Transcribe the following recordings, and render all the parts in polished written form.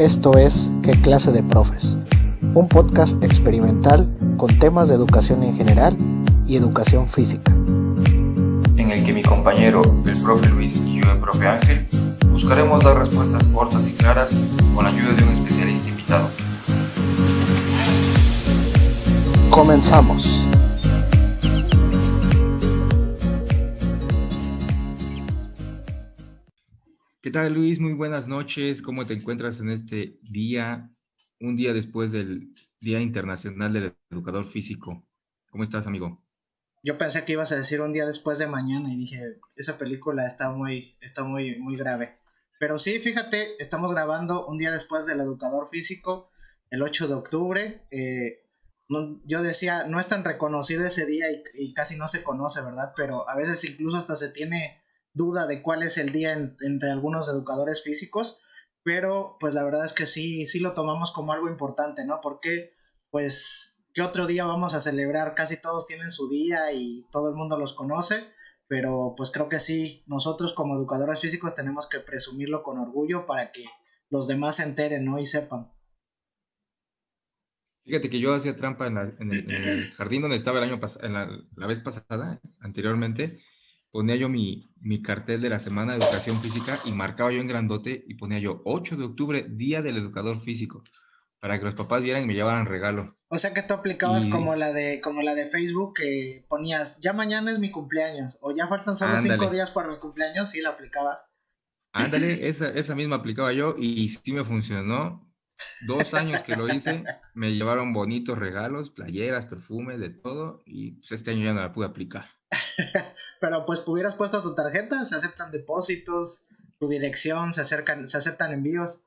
Esto es ¿Qué clase de profes? Un podcast experimental con temas de educación en general y educación física. En el que mi compañero, el profe Luis, y yo, el profe Ángel, buscaremos dar respuestas cortas y claras con la ayuda de un especialista invitado. Comenzamos. ¿Qué tal, Luis? Muy buenas noches. ¿Cómo te encuentras en este día, un día después del Día Internacional del Educador Físico? ¿Cómo estás, amigo? Yo pensé que ibas a decir un día después de mañana y dije, esa película está muy grave. Pero sí, fíjate, estamos grabando un día después del Educador Físico, el 8 de octubre. Yo decía, no es tan reconocido ese día y casi no se conoce, ¿verdad? Pero a veces incluso hasta se tiene duda de cuál es el día entre algunos educadores físicos. Pero pues la verdad es que sí lo tomamos como algo importante, ¿no? Porque pues ¿qué otro día vamos a celebrar? Casi todos tienen su día y todo el mundo los conoce, pero pues creo que sí, nosotros como educadores físicos tenemos que presumirlo con orgullo para que los demás se enteren, ¿no? Y sepan. Fíjate que yo hacía trampa en el jardín donde estaba el año pasado, la vez pasada, anteriormente, ponía yo mi cartel de la semana de educación física y marcaba yo en grandote y ponía yo 8 de octubre, Día del Educador Físico, para que los papás vieran y me llevaran regalo. O sea que tú aplicabas Y como la de Facebook, que ponías, ya mañana es mi cumpleaños, o ya faltan solo 5 ándale, días para mi cumpleaños, sí la aplicabas. ándale, esa misma aplicaba yo y sí me funcionó. 2 años que lo hice, me llevaron bonitos regalos, playeras, perfumes, de todo, y pues este año ya no la pude aplicar. Pero pues hubieras puesto tu tarjeta, se aceptan depósitos, tu dirección, se aceptan envíos.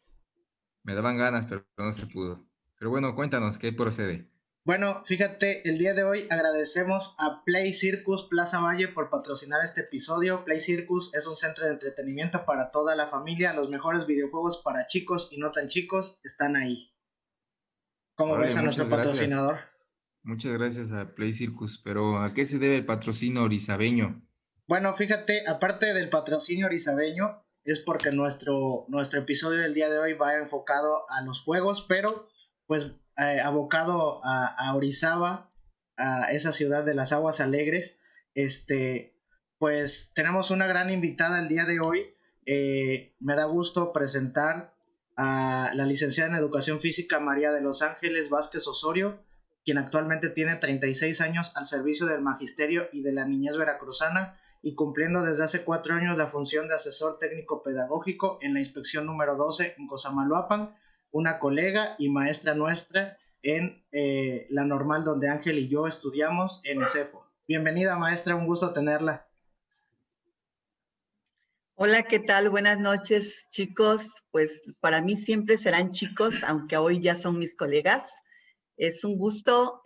Me daban ganas, pero no se pudo. Pero bueno, cuéntanos, ¿qué procede? Bueno, fíjate, el día de hoy agradecemos a Play Circus Plaza Valle por patrocinar este episodio. Play Circus es un centro de entretenimiento para toda la familia. Los mejores videojuegos para chicos y no tan chicos están ahí. ¿Cómo Órale, ves a muchas nuestro gracias. patrocinador? Muchas gracias a Play Circus, pero ¿a qué se debe el patrocinio orizabeño? Bueno, fíjate, aparte del patrocinio orizabeño, es porque nuestro episodio del día de hoy va enfocado a los juegos, pero pues abocado a Orizaba, a esa ciudad de las aguas alegres. Pues tenemos una gran invitada el día de hoy. Me da gusto presentar a la licenciada en Educación Física María de los Ángeles Vázquez Osorio, quien actualmente tiene 36 años al servicio del magisterio y de la niñez veracruzana, y cumpliendo desde hace 4 años la función de asesor técnico pedagógico en la inspección número 12 en Cosamaloapan, una colega y maestra nuestra en la normal donde Ángel y yo estudiamos en ESEFO. Bienvenida, maestra, un gusto tenerla. Hola, ¿qué tal? Buenas noches, chicos. Pues para mí siempre serán chicos, aunque hoy ya son mis colegas. Es un gusto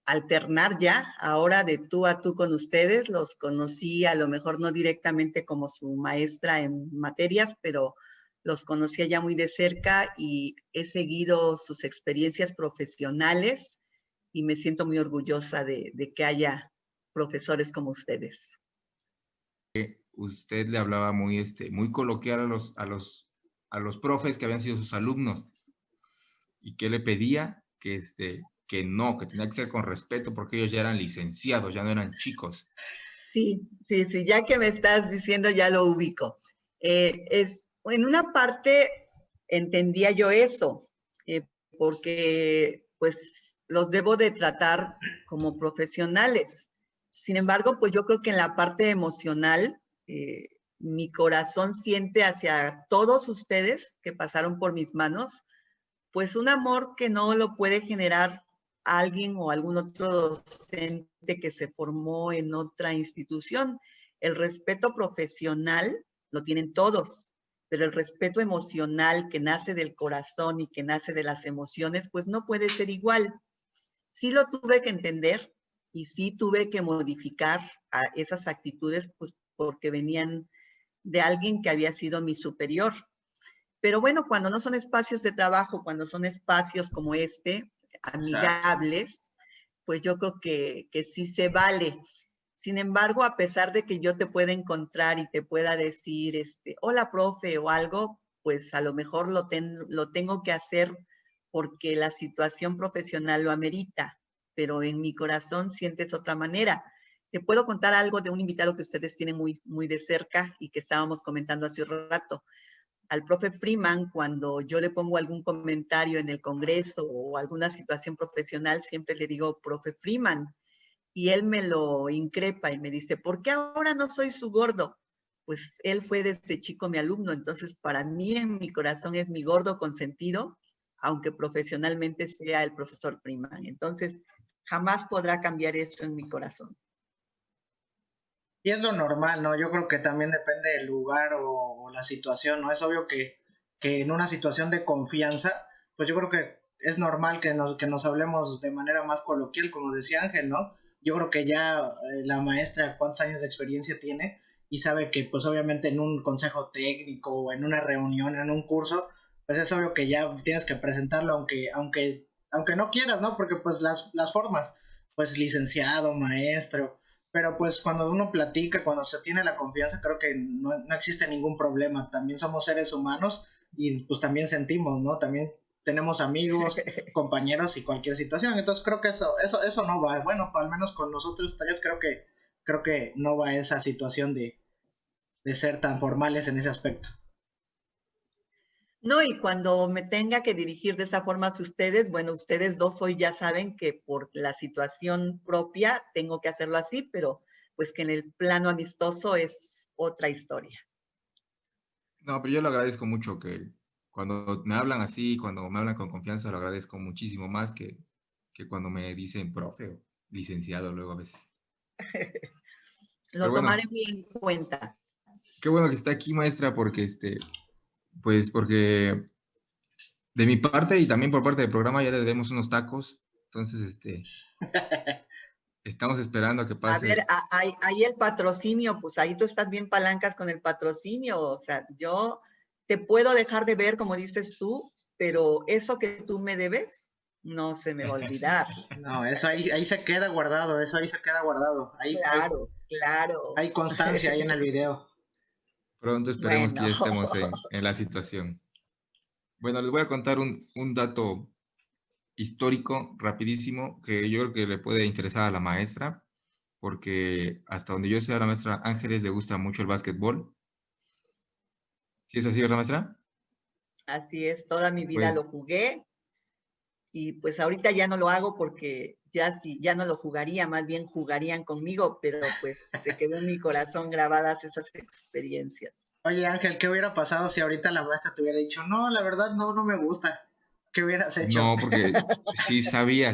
alternar ya, ahora de tú a tú con ustedes. Los conocí a lo mejor no directamente como su maestra en materias, pero los conocía ya muy de cerca y he seguido sus experiencias profesionales y me siento muy orgullosa de que haya profesores como ustedes. Usted le hablaba muy coloquial a los profes que habían sido sus alumnos y que le pedía que no, que tenía que ser con respeto porque ellos ya eran licenciados, ya no eran chicos. Sí, ya que me estás diciendo ya lo ubico. En una parte entendía yo eso, porque pues los debo de tratar como profesionales. Sin embargo, pues yo creo que en la parte emocional, mi corazón siente hacia todos ustedes que pasaron por mis manos, pues un amor que no lo puede generar alguien o algún otro docente que se formó en otra institución. El respeto profesional lo tienen todos, pero el respeto emocional que nace del corazón y que nace de las emociones, pues no puede ser igual. Sí lo tuve que entender y sí tuve que modificar a esas actitudes, pues porque venían de alguien que había sido mi superior. Pero bueno, cuando no son espacios de trabajo, cuando son espacios como este, amigables, pues yo creo que sí se vale. Sin embargo, a pesar de que yo te pueda encontrar y te pueda decir, hola, profe, o algo, pues a lo mejor lo tengo que hacer porque la situación profesional lo amerita, pero en mi corazón sientes otra manera. Te puedo contar algo de un invitado que ustedes tienen muy, muy de cerca y que estábamos comentando hace un rato. Al profe Freeman, cuando yo le pongo algún comentario en el Congreso o alguna situación profesional, siempre le digo, profe Freeman, y él me lo increpa y me dice, ¿por qué ahora no soy su gordo? Pues él fue desde chico mi alumno, entonces para mí en mi corazón es mi gordo consentido, aunque profesionalmente sea el profesor Freeman. Entonces, jamás podrá cambiar eso en mi corazón. Y es lo normal, ¿no? Yo creo que también depende del lugar o la situación, ¿no? Es obvio que en una situación de confianza, pues yo creo que es normal que nos hablemos de manera más coloquial, como decía Ángel, ¿no? Yo creo que ya la maestra cuántos años de experiencia tiene y sabe que pues obviamente en un consejo técnico o en una reunión, en un curso, pues es obvio que ya tienes que presentarlo aunque no quieras, ¿no? Porque pues las formas, pues licenciado, maestro, pero pues cuando uno platica, cuando se tiene la confianza, creo que no existe ningún problema. También somos seres humanos y pues también sentimos, ¿no? También tenemos amigos, compañeros y cualquier situación. Entonces creo que eso no va. Bueno, al menos con nosotros tres creo que no va esa situación de ser tan formales en ese aspecto. No, y cuando me tenga que dirigir de esa forma a ustedes, bueno, ustedes dos hoy ya saben que por la situación propia tengo que hacerlo así, pero pues que en el plano amistoso es otra historia. No, pero yo lo agradezco mucho que cuando me hablan así, cuando me hablan con confianza, lo agradezco muchísimo más que cuando me dicen profe o licenciado luego a veces. Pero Lo bueno, tomaré muy en cuenta. qué bueno que está aquí, maestra, porque pues porque de mi parte y también por parte del programa ya le debemos unos tacos. Entonces, estamos esperando a que A ver, pase. ahí el patrocinio, pues ahí tú estás bien palancas con el patrocinio. O sea, yo te puedo dejar de ver, como dices tú, pero eso que tú me debes no se me va a olvidar. No, eso ahí se queda guardado, eso ahí se queda guardado. Claro, claro. Hay constancia ahí en el video. Pronto esperemos que Bueno, ya estemos en la situación. Bueno, les voy a contar un dato histórico, rapidísimo, que yo creo que le puede interesar a la maestra, porque hasta donde yo sé a la maestra Ángeles le gusta mucho el básquetbol. ¿Sí es así, verdad, maestra? así es, toda mi vida Pues lo jugué y pues ahorita ya no lo hago porque ya no lo jugaría, más bien jugarían conmigo, pero pues se quedó en mi corazón grabadas esas experiencias. Oye Ángel, ¿qué hubiera pasado si ahorita la maestra te hubiera dicho, no, la verdad no me gusta? ¿Qué hubieras hecho? no, porque sí sabía,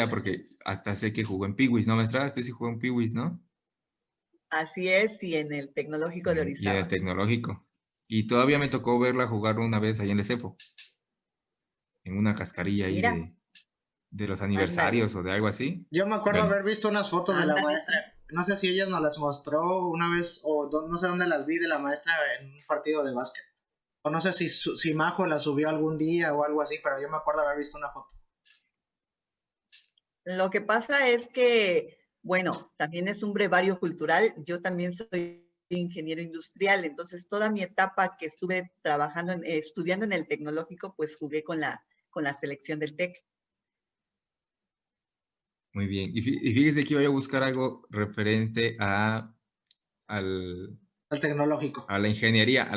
porque hasta sé que jugó en Piwis, ¿no, maestra? Usted sí jugó en Piwis, ¿no? Así es, y en el Tecnológico de Y en el Orizaba. tecnológico. Y todavía me tocó verla jugar una vez ahí en el CEFO, en una cascarilla ahí Mira, de los ándale, aniversarios o de algo así. Yo me acuerdo Bueno, haber visto unas fotos de la ándale, maestra. sí. No sé si ella nos las mostró una vez o no sé dónde las vi de la maestra en un partido de básquet. O no sé si Majo la subió algún día o algo así, pero yo me acuerdo haber visto una foto. Lo que pasa es que, bueno, también es un brevario cultural. Yo también soy ingeniero industrial, entonces toda mi etapa que estuve trabajando, estudiando en el tecnológico, pues jugué con la selección del TEC. muy bien. Y fíjese que iba yo a buscar algo referente al, El tecnológico. a la ingeniería,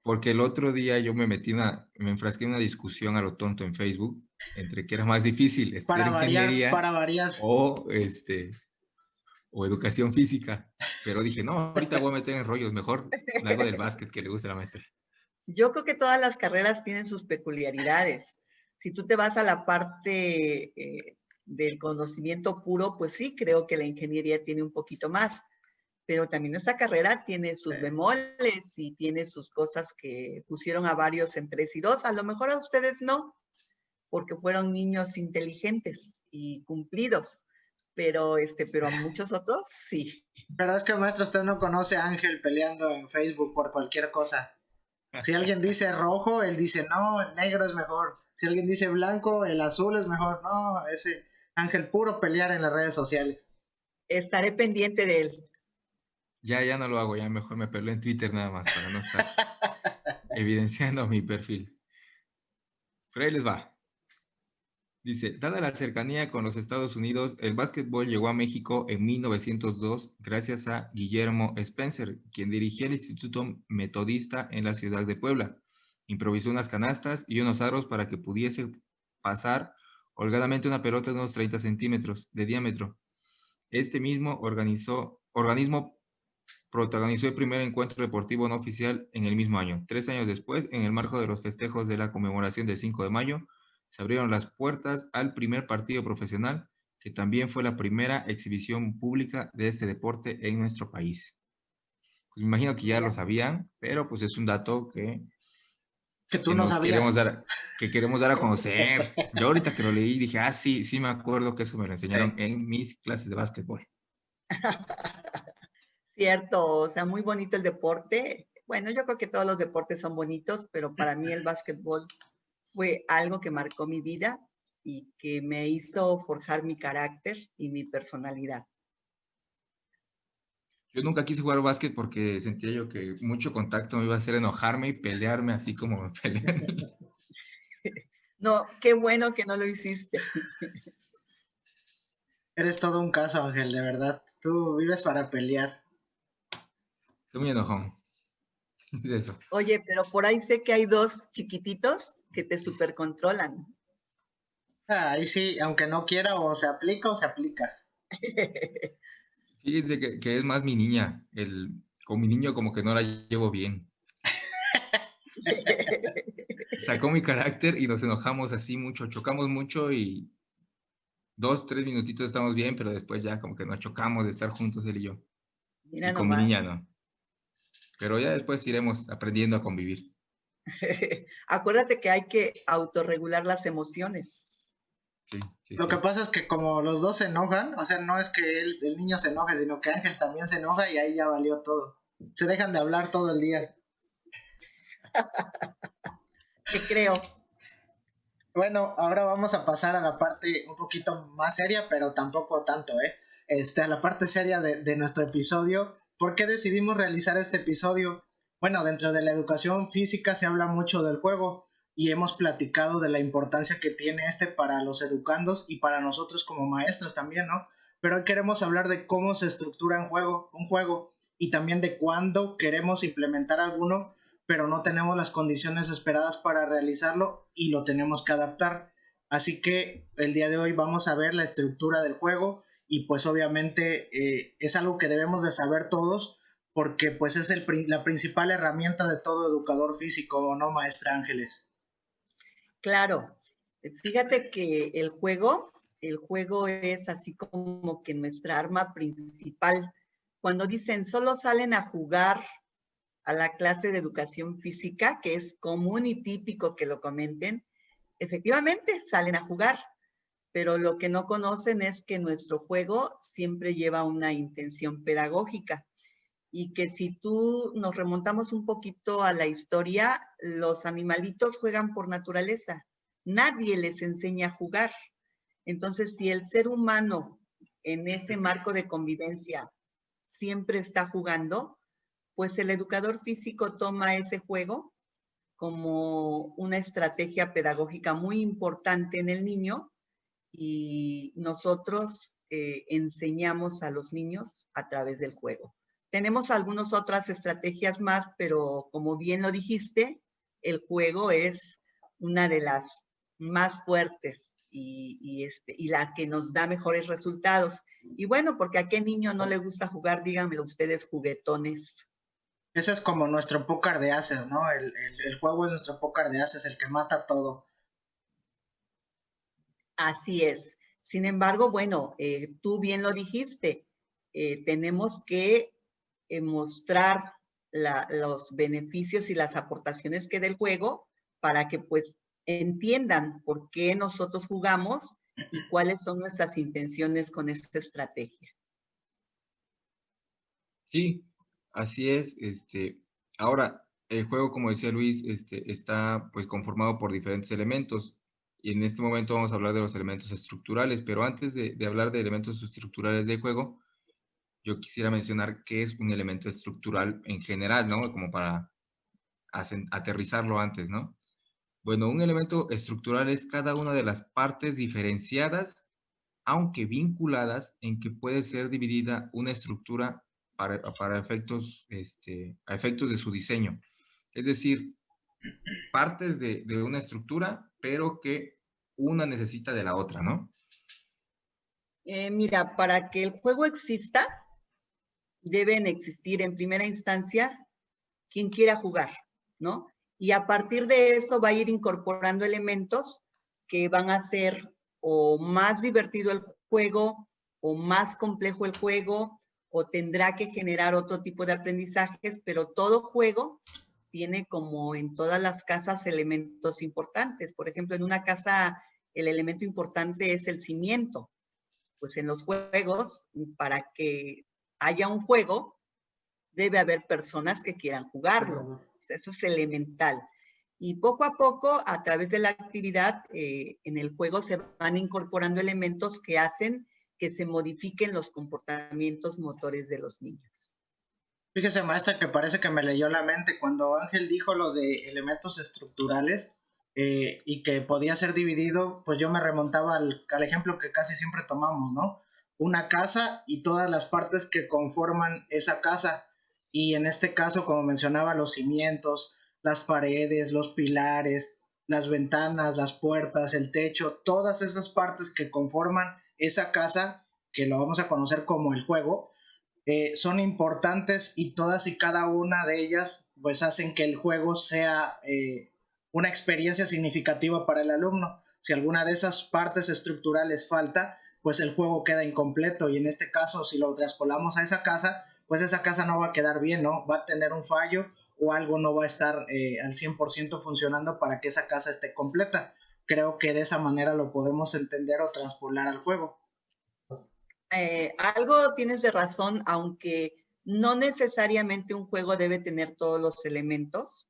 porque el otro día yo me enfrasqué en una discusión a lo tonto en Facebook entre que era más difícil estudiar ingeniería Para variar. o educación física. Pero dije, no, ahorita voy a meter en rollos, mejor algo del básquet que le gusta a la maestra. Yo creo que todas las carreras tienen sus peculiaridades. Si tú te vas a la parte del conocimiento puro, pues sí, creo que la ingeniería tiene un poquito más, pero también esta carrera tiene sus bemoles y tiene sus cosas que pusieron a varios en 3 y 2. A lo mejor a ustedes no, porque fueron niños inteligentes y cumplidos, pero a muchos otros sí. Pero es que maestro, usted no conoce a Ángel peleando en Facebook por cualquier cosa. Si alguien dice rojo, él dice no, el negro es mejor. Si alguien dice blanco, el azul es mejor. No, ese Ángel puro pelear en las redes sociales. Estaré pendiente de él. Ya no lo hago, ya mejor me peleo en Twitter nada más para no estar. evidenciando mi perfil. Pero ahí les va. Dice, dada la cercanía con los Estados Unidos, el básquetbol llegó a México en 1902 gracias a Guillermo Spencer, quien dirigía el Instituto Metodista en la ciudad de Puebla. Improvisó unas canastas y unos aros para que pudiese pasar holgadamente una pelota de unos 30 centímetros de diámetro. Este mismo organismo protagonizó el primer encuentro deportivo no oficial en el mismo año. 3 años después, en el marco de los festejos de la conmemoración del 5 de mayo, se abrieron las puertas al primer partido profesional, que también fue la primera exhibición pública de este deporte en nuestro país. Pues me imagino que ya lo sabían, pero pues es un dato Que tú que no nos sabías. queremos dar a conocer. Yo ahorita que lo leí dije, sí me acuerdo que eso me lo enseñaron Sí. en mis clases de básquetbol. Cierto, o sea, muy bonito el deporte. Bueno, yo creo que todos los deportes son bonitos, pero para mí el básquetbol fue algo que marcó mi vida y que me hizo forjar mi carácter y mi personalidad. Yo nunca quise jugar básquet porque sentía yo que mucho contacto me iba a hacer enojarme y pelearme así como me pelean. No, qué bueno que no lo hiciste. Eres todo un caso, Ángel, de verdad. Tú vives para pelear. Estoy muy enojón. Es eso. Oye, pero por ahí sé que hay dos chiquititos que te supercontrolan. Ahí sí, aunque no quiera, o se aplica o se aplica. Fíjense que es más mi niña. Con mi niño como que no la llevo bien. Sacó mi carácter y nos enojamos así mucho, chocamos mucho y 2, 3 minutitos estamos bien, pero después ya como que nos chocamos de estar juntos él y yo. Mira Y con mi nomás. niña no. Pero ya después iremos aprendiendo a convivir. Acuérdate que hay que autorregular las emociones. Sí, sí, Lo sí. que pasa es que como los dos se enojan, o sea, no es que el niño se enoje, sino que Ángel también se enoja y ahí ya valió todo. Se dejan de hablar todo el día. Te creo. Bueno, ahora vamos a pasar a la parte un poquito más seria, pero tampoco tanto, ¿eh? A la parte seria de nuestro episodio. ¿Por qué decidimos realizar este episodio? Bueno, dentro de la educación física se habla mucho del juego y hemos platicado de la importancia que tiene para los educandos y para nosotros como maestros también, ¿no? Pero hoy queremos hablar de cómo se estructura un juego y también de cuándo queremos implementar alguno pero no tenemos las condiciones esperadas para realizarlo y lo tenemos que adaptar. Así que el día de hoy vamos a ver la estructura del juego y pues obviamente es algo que debemos de saber todos porque pues es la principal herramienta de todo educador físico, ¿o no, maestra Ángeles? Claro. Fíjate que el juego es así como que nuestra arma principal. Cuando dicen solo salen a jugar a la clase de educación física, que es común y típico que lo comenten, efectivamente salen a jugar, pero lo que no conocen es que nuestro juego siempre lleva una intención pedagógica y que si tú nos remontamos un poquito a la historia, los animalitos juegan por naturaleza, nadie les enseña a jugar. Entonces, si el ser humano en ese marco de convivencia siempre está jugando, pues el educador físico toma ese juego como una estrategia pedagógica muy importante en el niño y nosotros enseñamos a los niños a través del juego. Tenemos algunas otras estrategias más, pero como bien lo dijiste, el juego es una de las más fuertes y la que nos da mejores resultados. Y bueno, porque a qué niño no le gusta jugar, díganmelo ustedes, juguetones. Ese es como nuestro póker de haces, ¿no? El juego es nuestro póker de haces, el que mata todo. Así es. Sin embargo, bueno, tú bien lo dijiste, tenemos que mostrar los beneficios y las aportaciones que del juego para que pues entiendan por qué nosotros jugamos y cuáles son nuestras intenciones con esta estrategia. Sí, así es. Ahora, el juego, como decía Luis, está pues conformado por diferentes elementos. Y en este momento vamos a hablar de los elementos estructurales, pero antes de hablar de elementos estructurales del juego, yo quisiera mencionar qué es un elemento estructural en general, ¿no? Como para aterrizarlo antes, ¿no? Bueno, un elemento estructural es cada una de las partes diferenciadas, aunque vinculadas, en que puede ser dividida una estructura para efectos, a efectos de su diseño. Es decir, partes de una estructura, pero que una necesita de la otra, ¿no? Mira, para que el juego exista, deben existir en primera instancia quien quiera jugar, ¿no? Y a partir de eso va a ir incorporando elementos que van a hacer o más divertido el juego, o más complejo el juego, o tendrá que generar otro tipo de aprendizajes, pero todo juego tiene, como en todas las casas, elementos importantes. Por ejemplo, en una casa el elemento importante es el cimiento. Pues en los juegos, para que haya un juego, debe haber personas que quieran jugarlo. Eso es elemental. Y poco a poco, a través de la actividad, en el juego se van incorporando elementos que hacen que se modifiquen los comportamientos motores de los niños. Fíjese, maestra, que parece que me leyó la mente cuando Ángel dijo lo de elementos estructurales y que podía ser dividido, pues yo me remontaba al ejemplo que casi siempre tomamos, ¿no? Una casa y todas las partes que conforman esa casa. Y en este caso, como mencionaba, los cimientos, las paredes, los pilares, las ventanas, las puertas, el techo, todas esas partes que conforman esa casa, que lo vamos a conocer como el juego, son importantes y todas y cada una de ellas pues hacen que el juego sea una experiencia significativa para el alumno. Si alguna de esas partes estructurales falta, pues el juego queda incompleto, y en este caso, si lo traspolamos a esa casa, pues esa casa no va a quedar bien, ¿no? Va a tener un fallo o algo no va a estar al 100% funcionando para que esa casa esté completa. Creo que de esa manera lo podemos entender o traspolar al juego. Algo tienes de razón, aunque no necesariamente un juego debe tener todos los elementos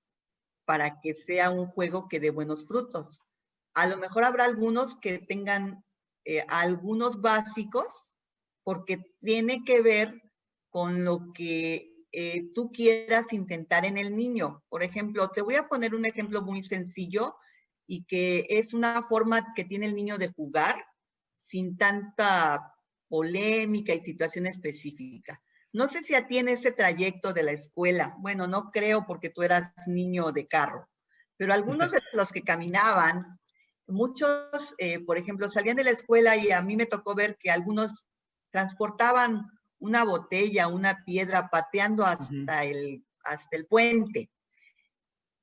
para que sea un juego que dé buenos frutos. A lo mejor habrá algunos que tengan algunos básicos, porque tiene que ver con lo que tú quieras intentar en el niño. Por ejemplo, te voy a poner un ejemplo muy sencillo y que es una forma que tiene el niño de jugar sin tanta polémica y situación específica. No sé si a ti en ese trayecto de la escuela, bueno, no creo porque tú eras niño de carro, pero algunos de los que caminaban, muchos, por ejemplo, salían de la escuela y a mí me tocó ver que algunos transportaban una botella, una piedra, pateando hasta el puente.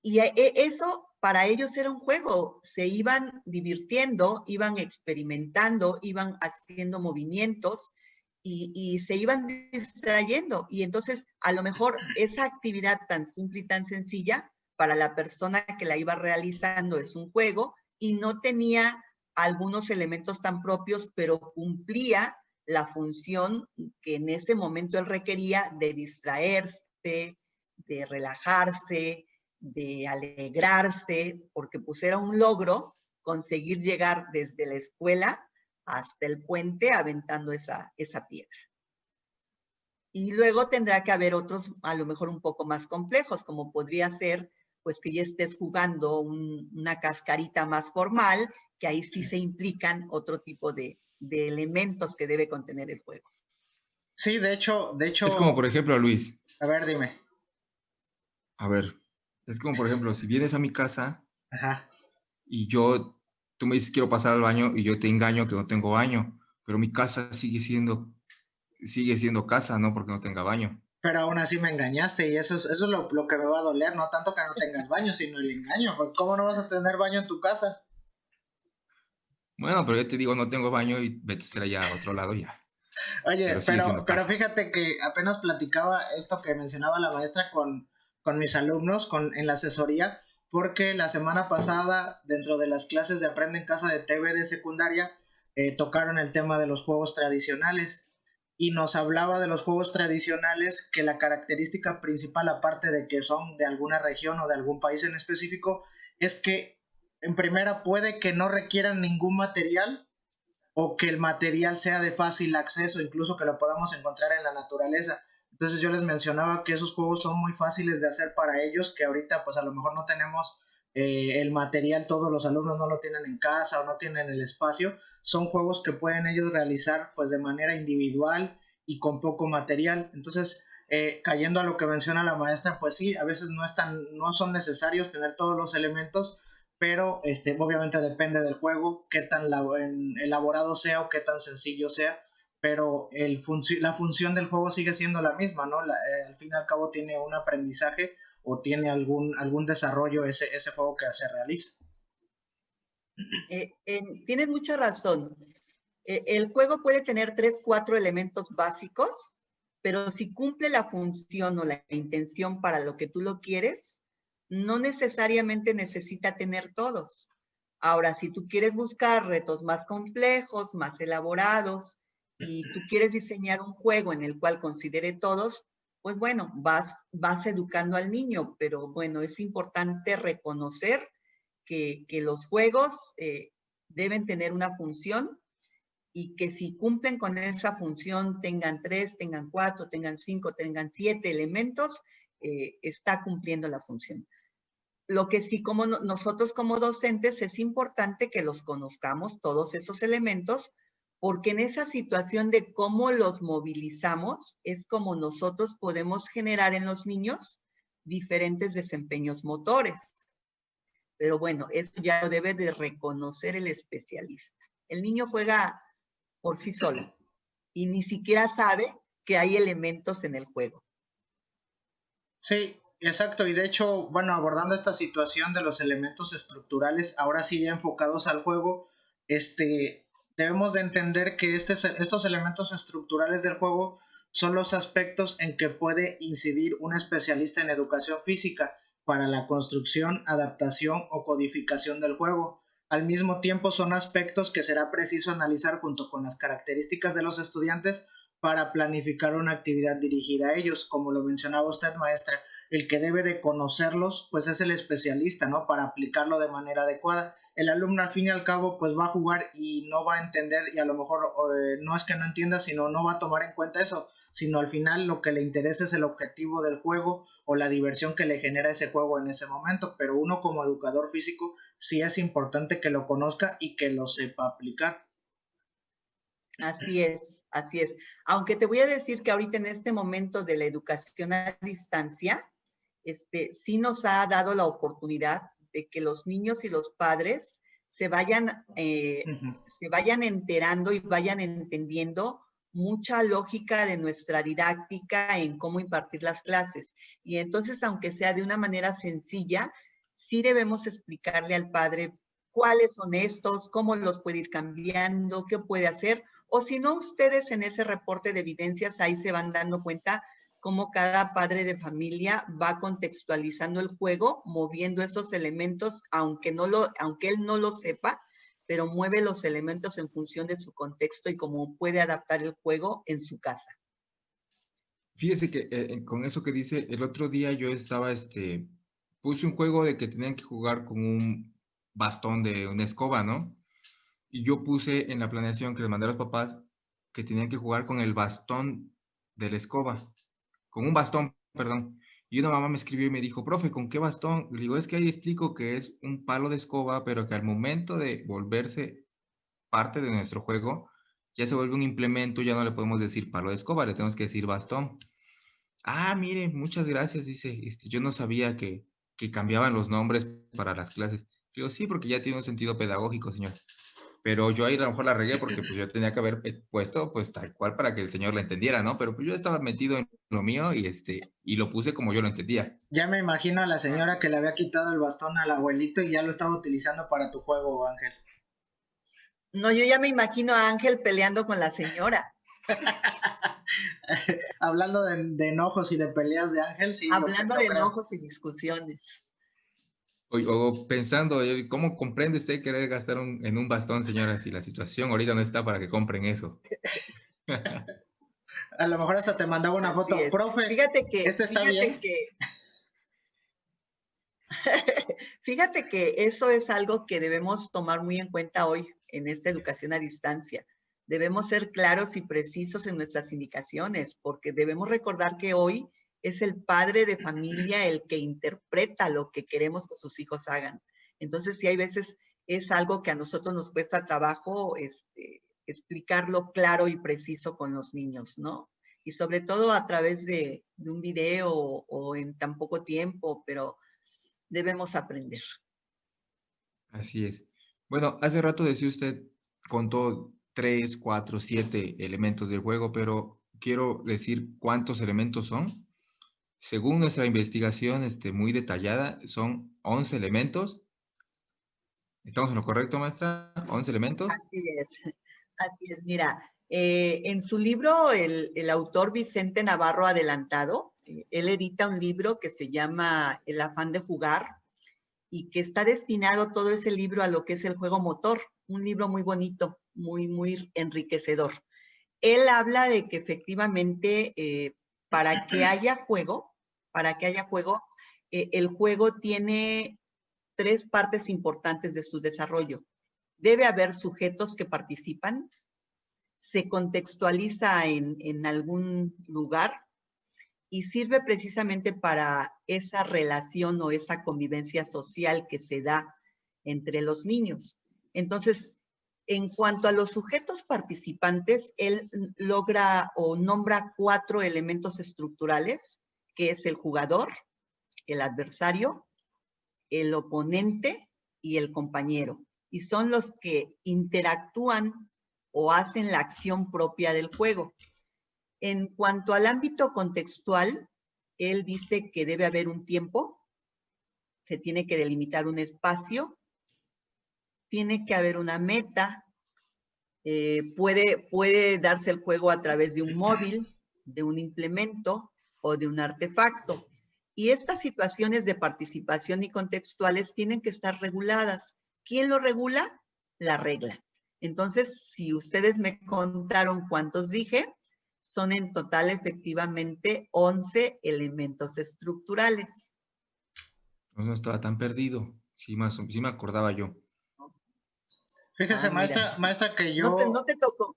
Y eso para ellos era un juego. Se iban divirtiendo, iban experimentando, iban haciendo movimientos y se iban distrayendo. Y entonces, a lo mejor esa actividad tan simple y tan sencilla, para la persona que la iba realizando es un juego y no tenía algunos elementos tan propios, pero cumplía la función que en ese momento él requería de distraerse, de relajarse, de alegrarse, porque pues era un logro conseguir llegar desde la escuela hasta el puente aventando esa piedra. Y luego tendrá que haber otros a lo mejor un poco más complejos, como podría ser pues que ya estés jugando una cascarita más formal, que ahí sí se implican otro tipo de elementos que debe contener el juego. Sí, de hecho... Es como, por ejemplo, Luis. A ver, dime. A ver, es como, por ejemplo, si vienes a mi casa Ajá. y tú me dices quiero pasar al baño y yo te engaño que no tengo baño, pero mi casa sigue siendo casa, ¿no? Porque no tenga baño. Pero aún así me engañaste y eso es lo que me va a doler, no tanto que no tengas baño, sino el engaño, porque ¿cómo no vas a tener baño en tu casa? Bueno, pero yo te digo, no tengo baño y vete a hacer allá a otro lado ya. Oye, pero casa. fíjate que apenas platicaba esto que mencionaba la maestra con mis alumnos en la asesoría, porque la semana pasada, dentro de las clases de Aprende en Casa de TV de secundaria, tocaron el tema de los juegos tradicionales. Y nos hablaba de los juegos tradicionales, que la característica principal, aparte de que son de alguna región o de algún país en específico, es que en primera puede que no requieran ningún material, o que el material sea de fácil acceso, incluso que lo podamos encontrar en la naturaleza. Entonces yo les mencionaba que esos juegos son muy fáciles de hacer para ellos, que ahorita pues a lo mejor no tenemos el material, todos los alumnos no lo tienen en casa o no tienen el espacio. Son juegos que pueden ellos realizar pues de manera individual y con poco material. Entonces, cayendo a lo que menciona la maestra, pues sí, a veces no son necesarios tener todos los elementos, pero obviamente depende del juego, qué tan elaborado sea o qué tan sencillo sea, pero la función del juego sigue siendo la misma, ¿no? Al fin y al cabo tiene un aprendizaje o tiene algún desarrollo ese juego que se realiza. Tienes mucha razón. El juego puede tener 3, 4 elementos básicos, pero si cumple la función o la intención para lo que tú lo quieres, no necesariamente necesita tener todos. Ahora, si tú quieres buscar retos más complejos, más elaborados, y tú quieres diseñar un juego en el cual considere todos, pues bueno, vas educando al niño, pero bueno, es importante reconocer que los juegos deben tener una función y que si cumplen con esa función, tengan 3, tengan 4, tengan 5, tengan 7 elementos, está cumpliendo la función. Lo que sí, como nosotros como docentes, es importante que los conozcamos, todos esos elementos, porque en esa situación de cómo los movilizamos, es como nosotros podemos generar en los niños diferentes desempeños motores. Pero bueno, eso ya lo debe de reconocer el especialista. El niño juega por sí solo y ni siquiera sabe que hay elementos en el juego. Sí, exacto, y de hecho, bueno, abordando esta situación de los elementos estructurales, ahora sí ya enfocados al juego, debemos de entender que estos elementos estructurales del juego son los aspectos en que puede incidir un especialista en educación física para la construcción, adaptación o codificación del juego. Al mismo tiempo son aspectos que será preciso analizar junto con las características de los estudiantes para planificar una actividad dirigida a ellos. Como lo mencionaba usted, maestra, el que debe de conocerlos pues es el especialista, ¿no? Para aplicarlo de manera adecuada. El alumno al fin y al cabo pues va a jugar y no va a entender, y a lo mejor no es que no entienda, sino no va a tomar en cuenta eso, sino al final lo que le interesa es el objetivo del juego o la diversión que le genera ese juego en ese momento. Pero uno como educador físico sí es importante que lo conozca y que lo sepa aplicar. Así es, así es. Aunque te voy a decir que ahorita en este momento de la educación a distancia, sí nos ha dado la oportunidad de que los niños y los padres se vayan enterando y vayan entendiendo mucha lógica de nuestra didáctica en cómo impartir las clases. Y entonces, aunque sea de una manera sencilla, sí debemos explicarle al padre cuáles son estos, cómo los puede ir cambiando, qué puede hacer, o si no, ustedes en ese reporte de evidencias ahí se van dando cuenta cómo cada padre de familia va contextualizando el juego, moviendo esos elementos, aunque él no lo sepa, pero mueve los elementos en función de su contexto y cómo puede adaptar el juego en su casa. Fíjese que con eso que dice, el otro día yo estaba, puse un juego de que tenían que jugar con un bastón de una escoba, ¿no? Y yo puse en la planeación que les mandé a los papás que tenían que jugar con el bastón de la escoba, con un bastón, perdón. Y una mamá me escribió y me dijo, profe, ¿con qué bastón? Le digo, es que ahí explico que es un palo de escoba, pero que al momento de volverse parte de nuestro juego, ya se vuelve un implemento, ya no le podemos decir palo de escoba, le tenemos que decir bastón. Ah, mire, muchas gracias, dice, yo no sabía que cambiaban los nombres para las clases. Digo, sí, porque ya tiene un sentido pedagógico, señor. Pero yo ahí a lo mejor la regué porque pues yo tenía que haber puesto pues tal cual para que el señor la entendiera, ¿no? Pero pues yo estaba metido en lo mío y lo puse como yo lo entendía. Ya me imagino a la señora que le había quitado el bastón al abuelito y ya lo estaba utilizando para tu juego, Ángel. No, yo ya me imagino a Ángel peleando con la señora. Hablando de enojos y de peleas de Ángel, sí. Hablando de enojos y discusiones. O pensando, ¿cómo comprende usted querer gastar en un bastón, señora, si la situación ahorita no está para que compren eso? A lo mejor hasta te mandaba una foto. Profe, fíjate que, está bien. Fíjate que eso es algo que debemos tomar muy en cuenta hoy en esta educación a distancia. Debemos ser claros y precisos en nuestras indicaciones, porque debemos recordar que hoy es el padre de familia el que interpreta lo que queremos que sus hijos hagan. Entonces, sí, hay veces es algo que a nosotros nos cuesta trabajo explicarlo claro y preciso con los niños, ¿no? Y sobre todo a través de un video o en tan poco tiempo, pero debemos aprender. Así es. Bueno, hace rato decía usted, contó 3, 4, 7 elementos del juego, pero quiero decir cuántos elementos son. Según nuestra investigación muy detallada, son 11 elementos. ¿Estamos en lo correcto, maestra? ¿11 elementos? Así es, así es. Mira, en su libro, el autor Vicente Navarro Adelantado, él edita un libro que se llama El afán de jugar y que está destinado todo ese libro a lo que es el juego motor, un libro muy bonito, muy enriquecedor. Él habla de que efectivamente para que haya juego, el juego tiene 3 partes importantes de su desarrollo. Debe haber sujetos que participan, se contextualiza en algún lugar y sirve precisamente para esa relación o esa convivencia social que se da entre los niños. Entonces, en cuanto a los sujetos participantes, él logra o nombra 4 elementos estructurales, que es el jugador, el adversario, el oponente y el compañero. Y son los que interactúan o hacen la acción propia del juego. En cuanto al ámbito contextual, él dice que debe haber un tiempo, se tiene que delimitar un espacio, tiene que haber una meta, puede darse el juego a través de un móvil, de un implemento o de un artefacto. Y estas situaciones de participación y contextuales tienen que estar reguladas. ¿Quién lo regula? La regla. Entonces, si ustedes me contaron cuántos dije, son en total efectivamente 11 elementos estructurales. No estaba tan perdido. Sí me acordaba yo. Fíjese, Mira, maestra, que no te tocó.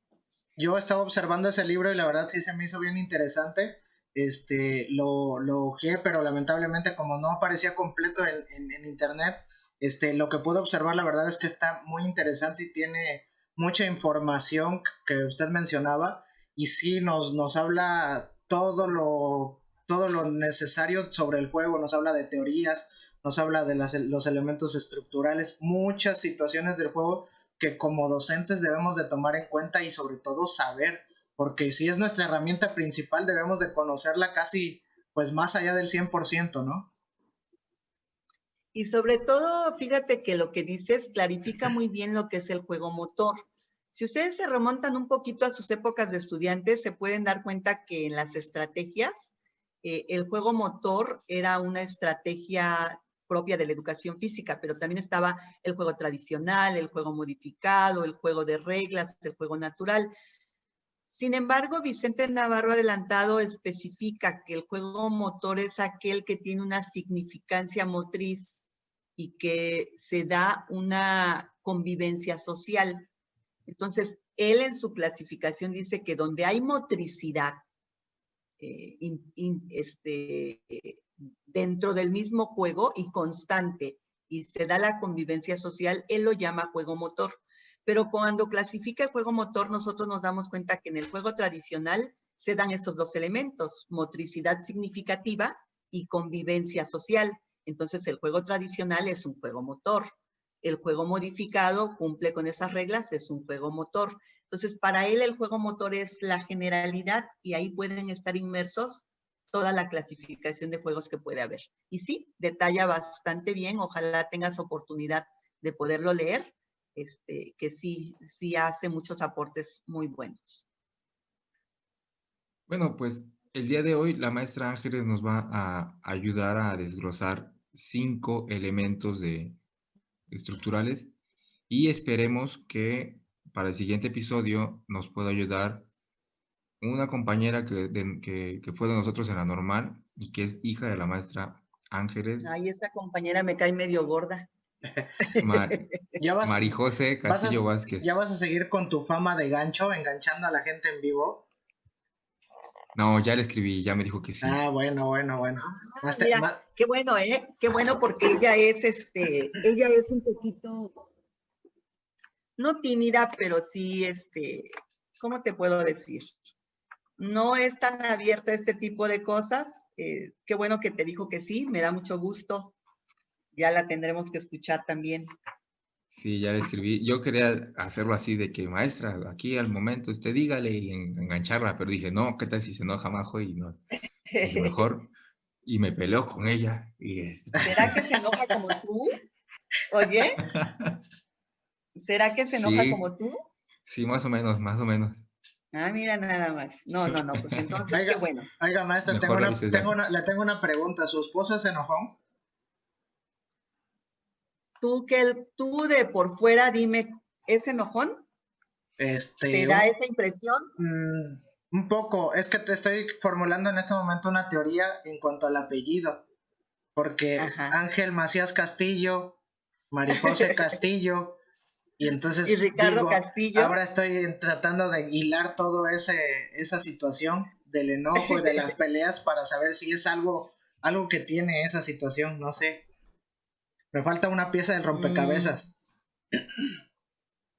yo estaba observando ese libro y la verdad sí se me hizo bien interesante. Lo ojeé, pero lamentablemente como no aparecía completo en internet, lo que pude observar la verdad es que está muy interesante y tiene mucha información que usted mencionaba y sí nos habla todo lo necesario sobre el juego, nos habla de teorías, nos habla de los elementos estructurales, muchas situaciones del juego que como docentes debemos de tomar en cuenta y sobre todo saber, porque si es nuestra herramienta principal debemos de conocerla casi pues más allá del 100%, ¿no? Y sobre todo, fíjate que lo que dices clarifica muy bien lo que es el juego motor. Si ustedes se remontan un poquito a sus épocas de estudiantes, se pueden dar cuenta que en las estrategias, el juego motor era una estrategia propia de la educación física, pero también estaba el juego tradicional, el juego modificado, el juego de reglas, el juego natural. Sin embargo, Vicente Navarro Adelantado especifica que el juego motor es aquel que tiene una significancia motriz y que se da una convivencia social. Entonces, él en su clasificación dice que donde hay motricidad dentro del mismo juego y constante y se da la convivencia social, él lo llama juego motor. Pero cuando clasifica el juego motor, nosotros nos damos cuenta que en el juego tradicional se dan esos 2 elementos, motricidad significativa y convivencia social. Entonces, el juego tradicional es un juego motor. El juego modificado cumple con esas reglas, es un juego motor. Entonces, para él el juego motor es la generalidad y ahí pueden estar inmersos toda la clasificación de juegos que puede haber. Y sí, detalla bastante bien, ojalá tengas oportunidad de poderlo leer, que sí hace muchos aportes muy buenos. Bueno, pues el día de hoy la maestra Ángeles nos va a ayudar a desglosar 5 elementos estructurales y esperemos que para el siguiente episodio nos pueda ayudar una compañera que fue de nosotros en la normal y que es hija de la maestra Ángeles. Ay, esa compañera me cae medio gorda. Ya vas, Marijose Castillo Vázquez. ¿Ya vas a seguir con tu fama de gancho, enganchando a la gente en vivo? No, ya le escribí, ya me dijo que sí. Ah, bueno. Mira, qué bueno, qué bueno, porque ella es un poquito, no tímida, pero sí, ¿cómo te puedo decir? No es tan abierta a este tipo de cosas. Qué bueno que te dijo que sí, me da mucho gusto. Ya la tendremos que escuchar también. Sí, ya le escribí. Yo quería hacerlo así de que, maestra, aquí al momento usted dígale y engancharla, pero dije, no, ¿qué tal si se enoja Majo? Y no, dije, mejor, y me peleó con ella. ¿Será que se enoja como tú? Oye, ¿será que se enoja como tú? Sí, más o menos, más o menos. Ah, mira, nada más. No, pues entonces Oiga, qué bueno. Oiga, maestra, Mejor le avises le tengo una pregunta. ¿Su esposo se enojó? Tú de por fuera, dime, ¿es enojón? ¿Te da esa impresión? Un poco. Es que te estoy formulando en este momento una teoría en cuanto al apellido. Porque Ajá. Ángel Macías Castillo, Marijose Castillo, y entonces y Ricardo Castillo. ahora estoy tratando de hilar todo esa situación del enojo y de las peleas para saber si es algo que tiene esa situación, no sé. Me falta una pieza del rompecabezas.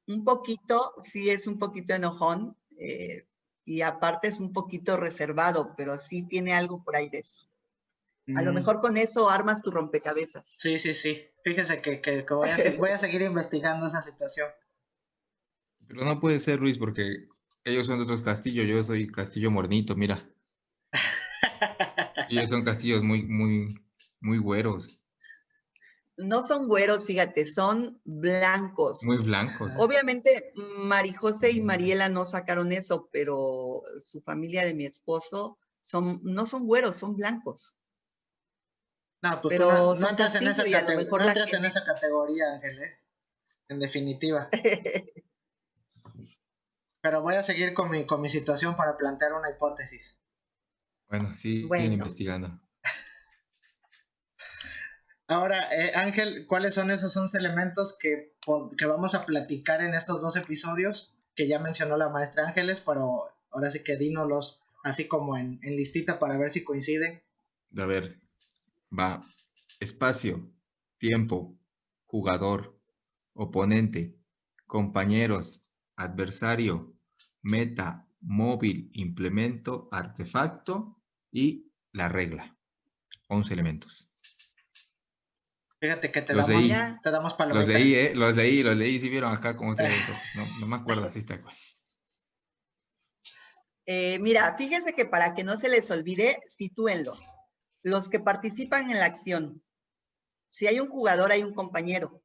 Un poquito, sí es un poquito enojón, y aparte es un poquito reservado, pero sí tiene algo por ahí de eso. A lo mejor con eso armas tu rompecabezas. Sí. Fíjese que voy a seguir investigando esa situación. Pero no puede ser, Luis, porque ellos son de otros castillos, yo soy Castillo Mornito, mira. Y ellos son castillos muy güeros. No son güeros, fíjate, son blancos. Muy blancos. Obviamente, Marijose y Mariela no sacaron eso, pero su familia de mi esposo no son güeros, son blancos. No, pues pero tú no entras en esa categoría, Ángel, en definitiva. Pero voy a seguir con mi situación para plantear una hipótesis. Bueno, siguen investigando. Ahora, Ángel, ¿cuáles son esos 11 elementos que vamos a platicar en estos 2 episodios que ya mencionó la maestra Ángeles? Pero ahora sí que dínoslos así como en listita para ver si coinciden. A ver, va. Espacio, tiempo, jugador, oponente, compañeros, adversario, meta, móvil, implemento, artefacto y la regla. 11 elementos. Fíjate que te damos palomita. Los leí, si vieron acá como que no me acuerdo si está cual. Mira, fíjense que para que no se les olvide, sitúenlos. Los que participan en la acción. Si hay un jugador, hay un compañero.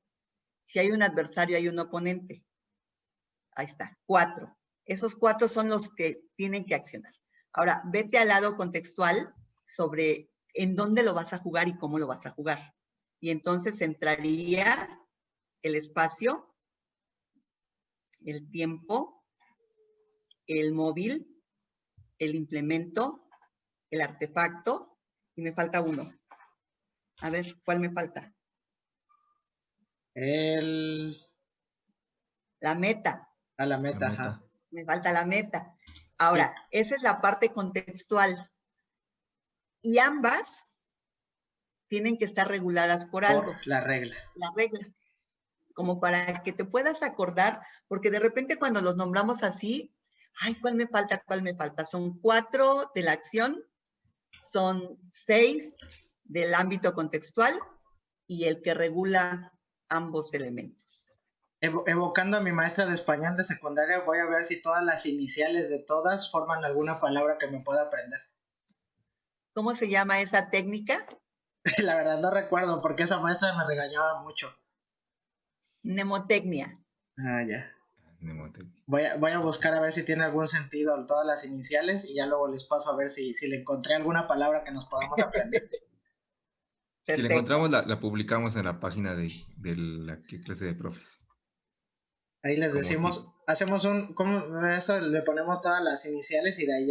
Si hay un adversario, hay un oponente. Ahí está, 4. Esos 4 son los que tienen que accionar. Ahora, vete al lado contextual sobre en dónde lo vas a jugar y cómo lo vas a jugar. Y entonces entraría el espacio, el tiempo, el móvil, el implemento, el artefacto, y me falta uno. A ver, ¿cuál me falta? La meta. La meta, ajá. Me falta la meta. Ahora, sí. Esa es la parte contextual. Y ambas tienen que estar reguladas por algo. La regla. La regla. Como para que te puedas acordar, porque de repente cuando los nombramos así, ay, ¿cuál me falta? ¿Cuál me falta? Son 4 de la acción, son 6 del ámbito contextual y el que regula ambos elementos. Evocando a mi maestra de español de secundaria, voy a ver si todas las iniciales de todas forman alguna palabra que me pueda aprender. ¿Cómo se llama esa técnica? La verdad no recuerdo porque esa maestra me regañaba mucho. Mnemotecnia. Ah, ya. Voy a buscar a ver si tiene algún sentido todas las iniciales y ya luego les paso a ver si le encontré alguna palabra que nos podamos aprender. Si la encontramos, la publicamos en la página de la clase de profes. Ahí les decimos, hacemos le ponemos todas las iniciales y de ahí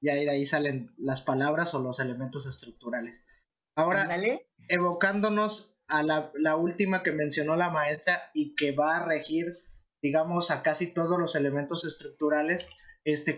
de ahí salen las palabras o los elementos estructurales. Ahora, evocándonos a la última que mencionó la maestra y que va a regir, digamos, a casi todos los elementos estructurales,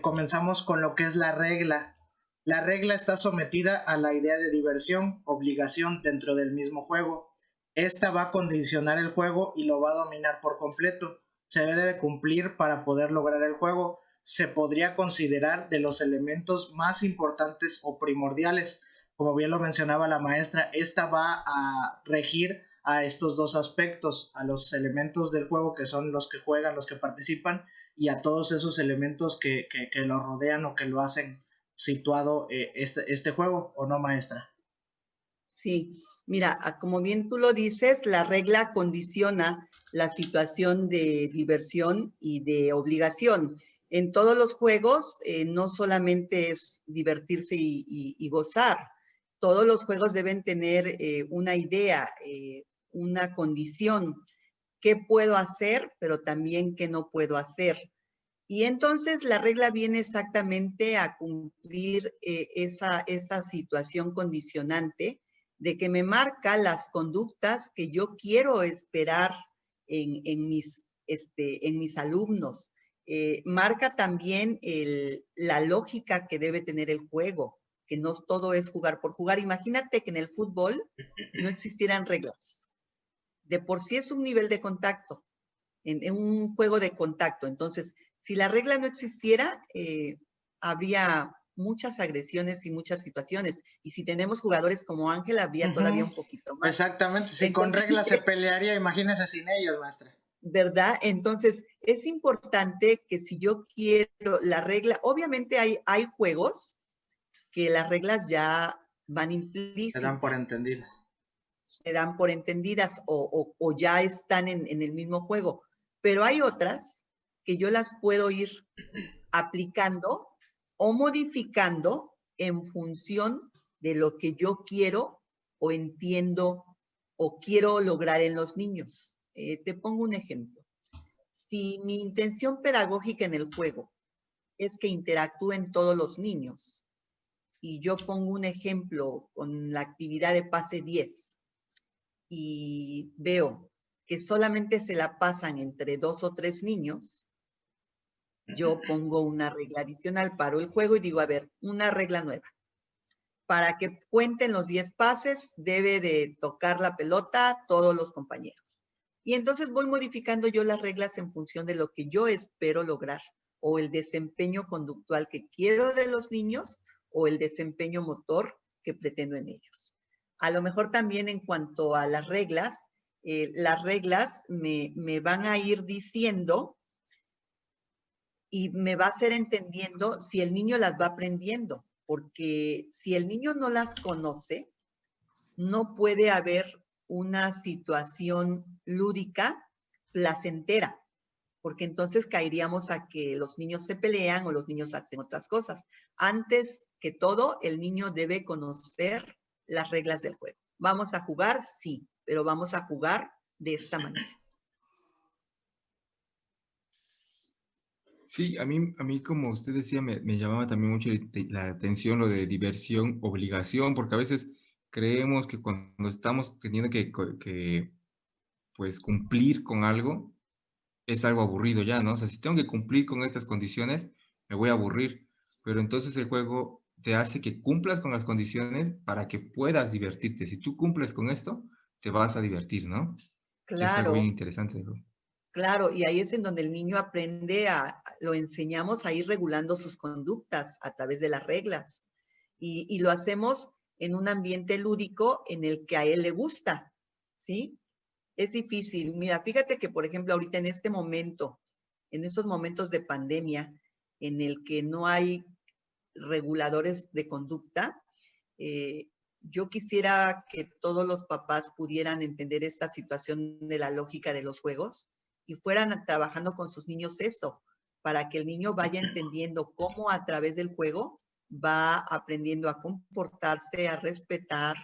comenzamos con lo que es la regla. La regla está sometida a la idea de diversión, obligación dentro del mismo juego. Esta va a condicionar el juego y lo va a dominar por completo. Se debe de cumplir para poder lograr el juego. Se podría considerar de los elementos más importantes o primordiales. Como bien lo mencionaba la maestra, esta va a regir a estos dos aspectos, a los elementos del juego que son los que juegan, los que participan, y a todos esos elementos que lo rodean o que lo hacen situado este juego, ¿o no, maestra? Sí, mira, como bien tú lo dices, la regla condiciona la situación de diversión y de obligación. En todos los juegos no solamente es divertirse y gozar, todos los juegos deben tener una idea, una condición, qué puedo hacer, pero también qué no puedo hacer. Y entonces la regla viene exactamente a cumplir esa situación condicionante de que me marca las conductas que yo quiero esperar en mis alumnos. Marca también la lógica que debe tener el juego, que no todo es jugar por jugar. Imagínate que en el fútbol no existieran reglas. De por sí es un nivel de contacto, en un juego de contacto. Entonces, si la regla no existiera, habría muchas agresiones y muchas situaciones. Y si tenemos jugadores como Ángel, habría todavía un poquito más. Exactamente, si con reglas se pelearía, imagínese sin ellos, maestra. ¿Verdad? Entonces, es importante que si yo quiero la regla, obviamente hay juegos que las reglas ya van implícitas. Se dan por entendidas. Se dan por entendidas o ya están en el mismo juego. Pero hay otras que yo las puedo ir aplicando o modificando en función de lo que yo quiero o entiendo o quiero lograr en los niños. Te pongo un ejemplo. Si mi intención pedagógica en el juego es que interactúen todos los niños, y yo pongo un ejemplo con la actividad de pase 10, y veo que solamente se la pasan entre 2 o 3 niños, yo pongo una regla adicional, paro el juego y digo, a ver, una regla nueva. Para que cuenten los 10 pases, debe de tocar la pelota todos los compañeros. Y entonces voy modificando yo las reglas en función de lo que yo espero lograr, o el desempeño conductual que quiero de los niños, o el desempeño motor que pretendo en ellos. A lo mejor también en cuanto a las reglas me van a ir diciendo y me va a hacer entendiendo si el niño las va aprendiendo, porque si el niño no las conoce, no puede haber una situación lúdica placentera, porque entonces caeríamos a que los niños se pelean o los niños hacen otras cosas. Antes que todo, el niño debe conocer las reglas del juego. ¿Vamos a jugar? Sí, pero vamos a jugar de esta manera. Sí, a mí como usted decía, me llamaba también mucho la atención lo de diversión, obligación, porque a veces creemos que cuando estamos teniendo que pues cumplir con algo, es algo aburrido ya, ¿no? O sea, si tengo que cumplir con estas condiciones, me voy a aburrir, pero entonces el juego te hace que cumplas con las condiciones para que puedas divertirte. Si tú cumples con esto, te vas a divertir, ¿no? Que es algo bien Claro. interesante, ¿no? Claro, y ahí es en donde el niño aprende lo enseñamos a ir regulando sus conductas a través de las reglas. Y lo hacemos en un ambiente lúdico en el que a él le gusta, ¿sí? Es difícil. Mira, fíjate que, por ejemplo, ahorita en este momento, en estos momentos de pandemia, en el que no hay reguladores de conducta, yo quisiera que todos los papás pudieran entender esta situación de la lógica de los juegos y fueran trabajando con sus niños eso, para que el niño vaya entendiendo cómo a través del juego va aprendiendo a comportarse, a respetar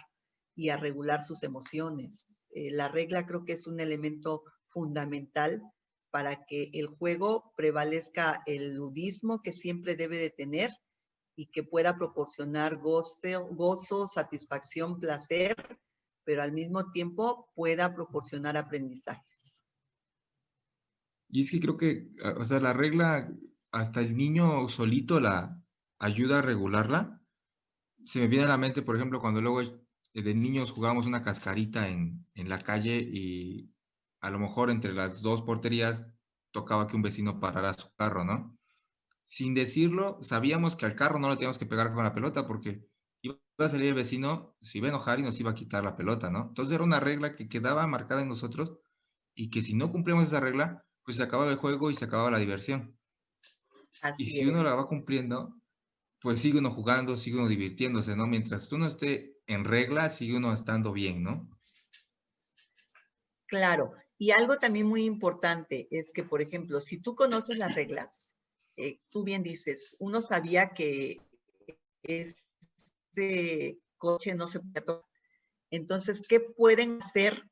y a regular sus emociones. La regla creo que es un elemento fundamental para que el juego prevalezca el ludismo que siempre debe de tener y que pueda proporcionar gozo, satisfacción, placer pero al mismo tiempo pueda proporcionar aprendizajes. Y es que creo que, o sea, la regla, hasta el niño solito la ayuda a regularla. Se me viene a la mente, por ejemplo, cuando luego de niños jugábamos una cascarita en la calle y a lo mejor entre las dos porterías tocaba que un vecino parara su carro, ¿no? Sin decirlo, sabíamos que al carro no le teníamos que pegar con la pelota porque iba a salir el vecino, se iba a enojar y nos iba a quitar la pelota, ¿no? Entonces era una regla que quedaba marcada en nosotros y que si no cumplíamos esa regla, pues se acababa el juego y se acababa la diversión. Y Así si uno es. la va cumpliendo, pues sigue uno jugando, sigue uno divirtiéndose, ¿no? Mientras tú no esté en regla, sigue uno estando bien, ¿no? Claro. Y algo también muy importante es que, por ejemplo, si tú conoces las reglas, tú bien dices, uno sabía que este coche no se podía tocar. Entonces, ¿qué pueden hacer?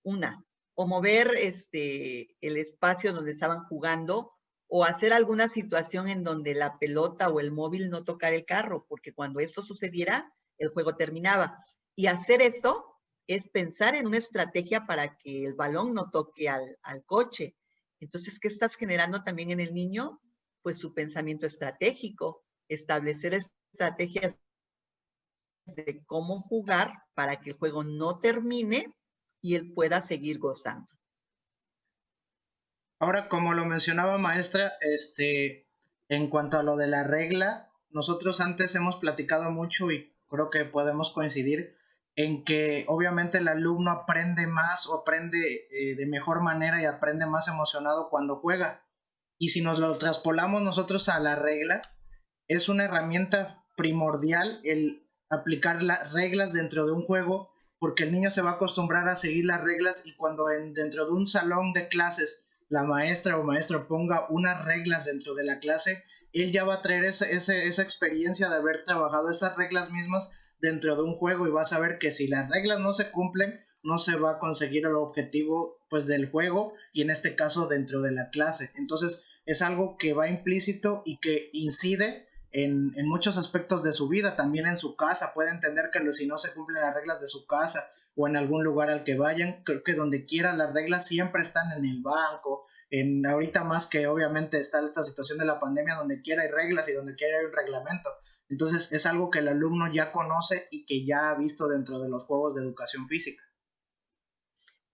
Una, o mover el espacio donde estaban jugando, o hacer alguna situación en donde la pelota o el móvil no tocara el carro, porque cuando esto sucediera, el juego terminaba. Y hacer eso es pensar en una estrategia para que el balón no toque al coche. Entonces, ¿qué estás generando también en el niño? Pues su pensamiento estratégico, establecer estrategias de cómo jugar para que el juego no termine y él pueda seguir gozando. Ahora, como lo mencionaba maestra, en cuanto a lo de la regla, nosotros antes hemos platicado mucho y creo que podemos coincidir en que obviamente el alumno aprende más o aprende de mejor manera y aprende más emocionado cuando juega. Y si nos lo traspolamos nosotros a la regla, es una herramienta primordial el aplicar las reglas dentro de un juego, porque el niño se va a acostumbrar a seguir las reglas y cuando dentro de un salón de clases la maestra o maestro ponga unas reglas dentro de la clase, él ya va a traer esa experiencia de haber trabajado esas reglas mismas dentro de un juego y va a saber que si las reglas no se cumplen, no se va a conseguir el objetivo pues del juego y en este caso dentro de la clase. Entonces es algo que va implícito y que incide en muchos aspectos de su vida, también en su casa, puede entender que si no se cumplen las reglas de su casa o en algún lugar al que vayan, creo que donde quiera las reglas siempre están en el banco, en ahorita más que obviamente está esta situación de la pandemia, donde quiera hay reglas y donde quiera hay un reglamento. Entonces es algo que el alumno ya conoce y que ya ha visto dentro de los juegos de educación física.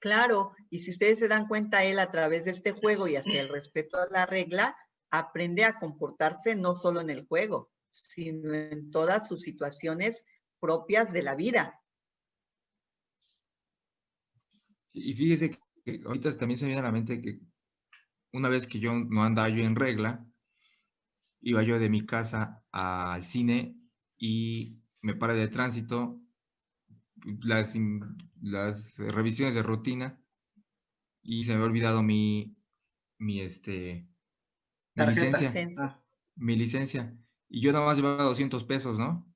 Claro, y si ustedes se dan cuenta, él a través de este juego y hacia el respeto a la regla, aprende a comportarse no solo en el juego, sino en todas sus situaciones propias de la vida. Y fíjese que ahorita también se me viene a la mente que una vez que yo no andaba yo en regla, iba yo de mi casa al cine y me paré de tránsito, las, las revisiones de rutina y se me había olvidado mi Tarjeta. licencia, Licencia. mi licencia. Y yo nada más llevaba 200 pesos, ¿no?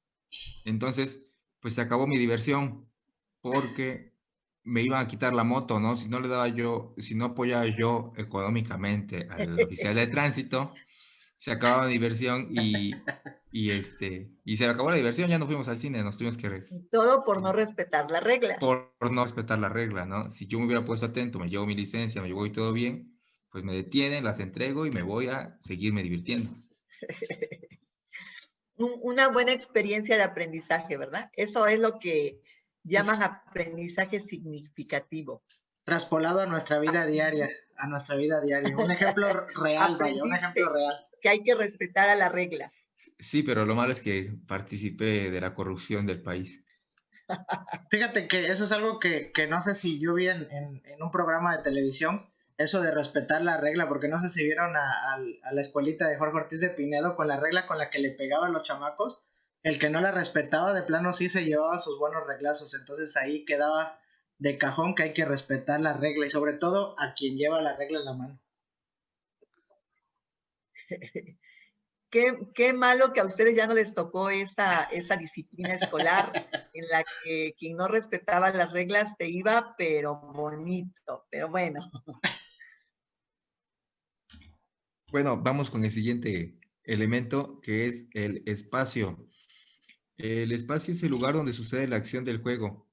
Entonces, pues se acabó mi diversión porque me iban a quitar la moto, ¿no? Si no le daba yo, si no apoyaba yo económicamente al oficial de tránsito, se acababa mi diversión y se acabó la diversión, ya no fuimos al cine, nos tuvimos Y todo por no respetar la regla. por no respetar la regla, ¿no? Si yo me hubiera puesto atento, me llevo mi licencia, me llevo y todo bien, pues me detienen, las entrego y me voy a seguirme divirtiendo. Una buena experiencia de aprendizaje, ¿verdad? Eso es lo que llaman aprendizaje significativo. Traspolado a nuestra vida diaria, Un ejemplo real, vaya, un ejemplo real. Que hay que respetar a la regla. Sí, pero lo malo es que participé de la corrupción del país. Fíjate que eso es algo que no sé si yo vi en un programa de televisión, eso de respetar la regla, porque no sé si vieron a la escuelita de Jorge Ortiz de Pinedo con la regla con la que le pegaban los chamacos, el que no la respetaba de plano sí se llevaba sus buenos reglazos, entonces ahí quedaba de cajón que hay que respetar la regla y sobre todo a quien lleva la regla en la mano. Qué malo que a ustedes ya no les tocó esa disciplina escolar en la que quien no respetaba las reglas te iba, pero bonito, pero bueno. Bueno, vamos con el siguiente elemento, que es el espacio. El espacio es el lugar donde sucede la acción del juego.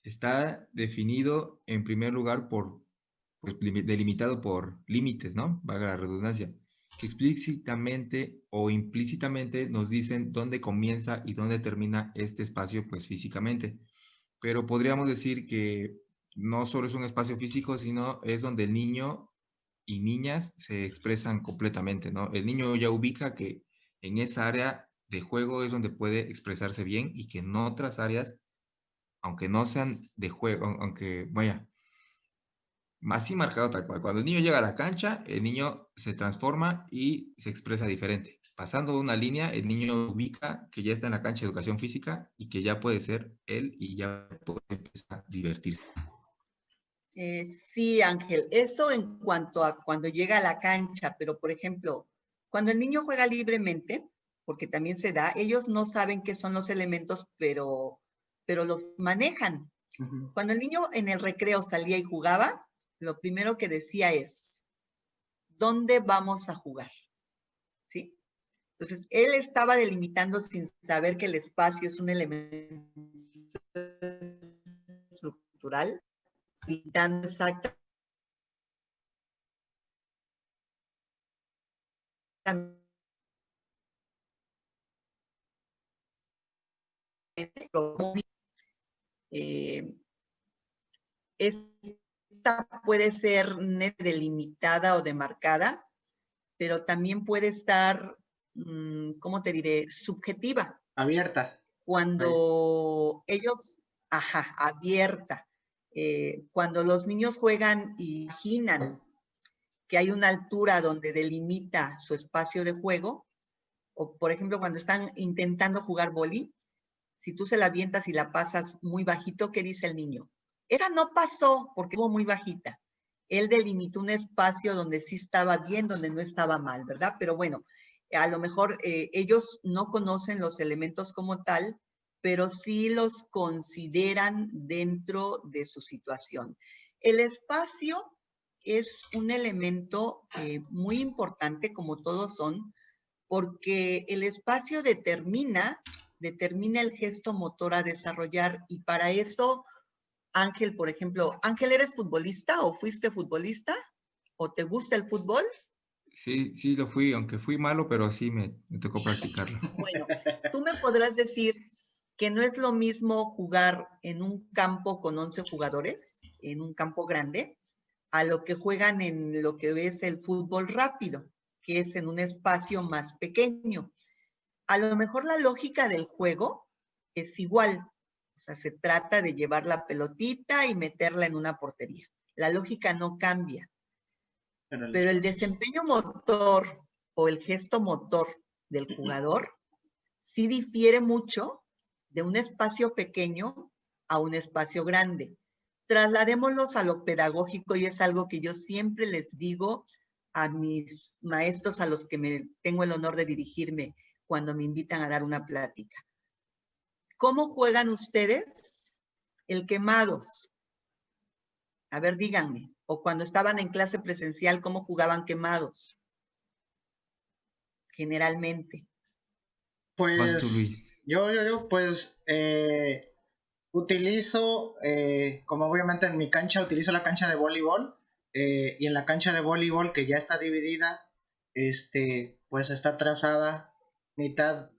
está definido en primer lugar pues, delimitado por límites, ¿no? Valga la redundancia, que explícitamente o implícitamente nos dicen dónde comienza y dónde termina este espacio, pues físicamente. Pero podríamos decir que no solo es un espacio físico, sino es donde el niño y niñas se expresan completamente, ¿no? El niño ya ubica que en esa área de juego es donde puede expresarse bien y que en otras áreas, aunque no sean de juego, aunque vaya, así marcado tal cual. Cuando el niño llega a la cancha, el niño se transforma y se expresa diferente. Pasando una línea, el niño ubica que ya está en la cancha de educación física y que ya puede ser él y ya puede empezar a divertirse. Sí, Ángel, eso en cuanto a cuando llega a la cancha, pero por ejemplo, cuando el niño juega libremente, porque también se da, ellos no saben qué son los elementos, pero los manejan. Cuando el niño en el recreo salía y jugaba, lo primero que decía es, ¿dónde vamos a jugar? ¿Sí? Entonces, él estaba delimitando sin saber que el espacio es un elemento estructural, limitando exactamente esta puede ser delimitada o demarcada, pero también puede estar, ¿cómo te diré? Subjetiva. Abierta. Cuando ellos, abierta. Cuando los niños juegan, imaginan que hay una altura donde delimita su espacio de juego, o por ejemplo, cuando están intentando jugar boli, si tú se la avientas y la pasas muy bajito, ¿qué dice el niño? Esa no pasó porque estuvo muy bajita. Él delimitó un espacio donde sí estaba bien, donde no estaba mal, ¿verdad? Pero bueno, a lo mejor ellos no conocen los elementos como tal, pero sí los consideran dentro de su situación. El espacio es un elemento muy importante, como todos son, porque el espacio determina el gesto motor a desarrollar y para eso, Ángel, por ejemplo, Ángel, ¿eres futbolista o fuiste futbolista? ¿O te gusta el fútbol? Sí, sí lo fui, aunque fui malo, pero sí me tocó practicarlo. Bueno, tú me podrás decir que no es lo mismo jugar en un campo con 11 jugadores, en un campo grande, a lo que juegan en lo que es el fútbol rápido, que es en un espacio más pequeño. A lo mejor la lógica del juego es igual. O sea, se trata de llevar la pelotita y meterla en una portería. La lógica no cambia. Pero el desempeño motor o el gesto motor del jugador sí difiere mucho de un espacio pequeño a un espacio grande. Trasladémoslos a lo pedagógico y es algo que yo siempre les digo a mis maestros a los que tengo el honor de dirigirme cuando me invitan a dar una plática. ¿Cómo juegan ustedes el quemados? A ver, díganme. O cuando estaban en clase presencial, ¿cómo jugaban quemados? Generalmente. Vas tú, Pues Luis. pues utilizo, como obviamente en mi cancha, utilizo la cancha de voleibol y en la cancha de voleibol que ya está dividida, pues está trazada mitad,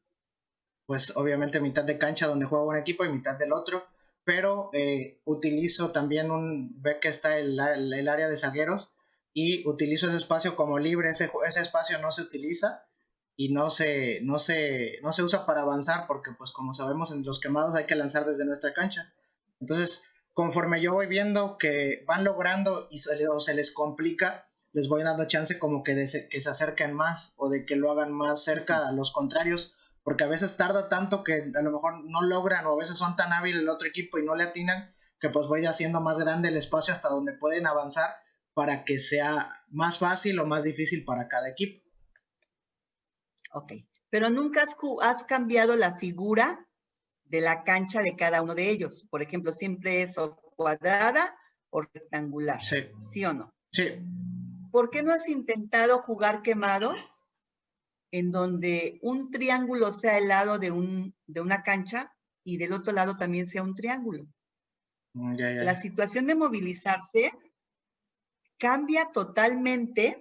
pues obviamente mitad de cancha donde juega un equipo y mitad del otro, pero utilizo también ve que está el área de zagueros y utilizo ese espacio como libre, ese espacio no se utiliza y no se usa para avanzar porque pues como sabemos en los quemados hay que lanzar desde nuestra cancha. Entonces, conforme yo voy viendo que van logrando o se les complica, les voy dando chance como que que se acerquen más o de que lo hagan más cerca a los contrarios, porque a veces tarda tanto que a lo mejor no logran o a veces son tan hábiles el otro equipo y no le atinan que pues voy haciendo más grande el espacio hasta donde pueden avanzar para que sea más fácil o más difícil para cada equipo. Ok, pero nunca has cambiado la figura de la cancha de cada uno de ellos. Por ejemplo, siempre es o cuadrada o rectangular. Sí. ¿Sí o no? Sí. ¿Por qué no has intentado jugar quemados en donde un triángulo sea el lado de una cancha y del otro lado también sea un triángulo? La situación de movilizarse cambia totalmente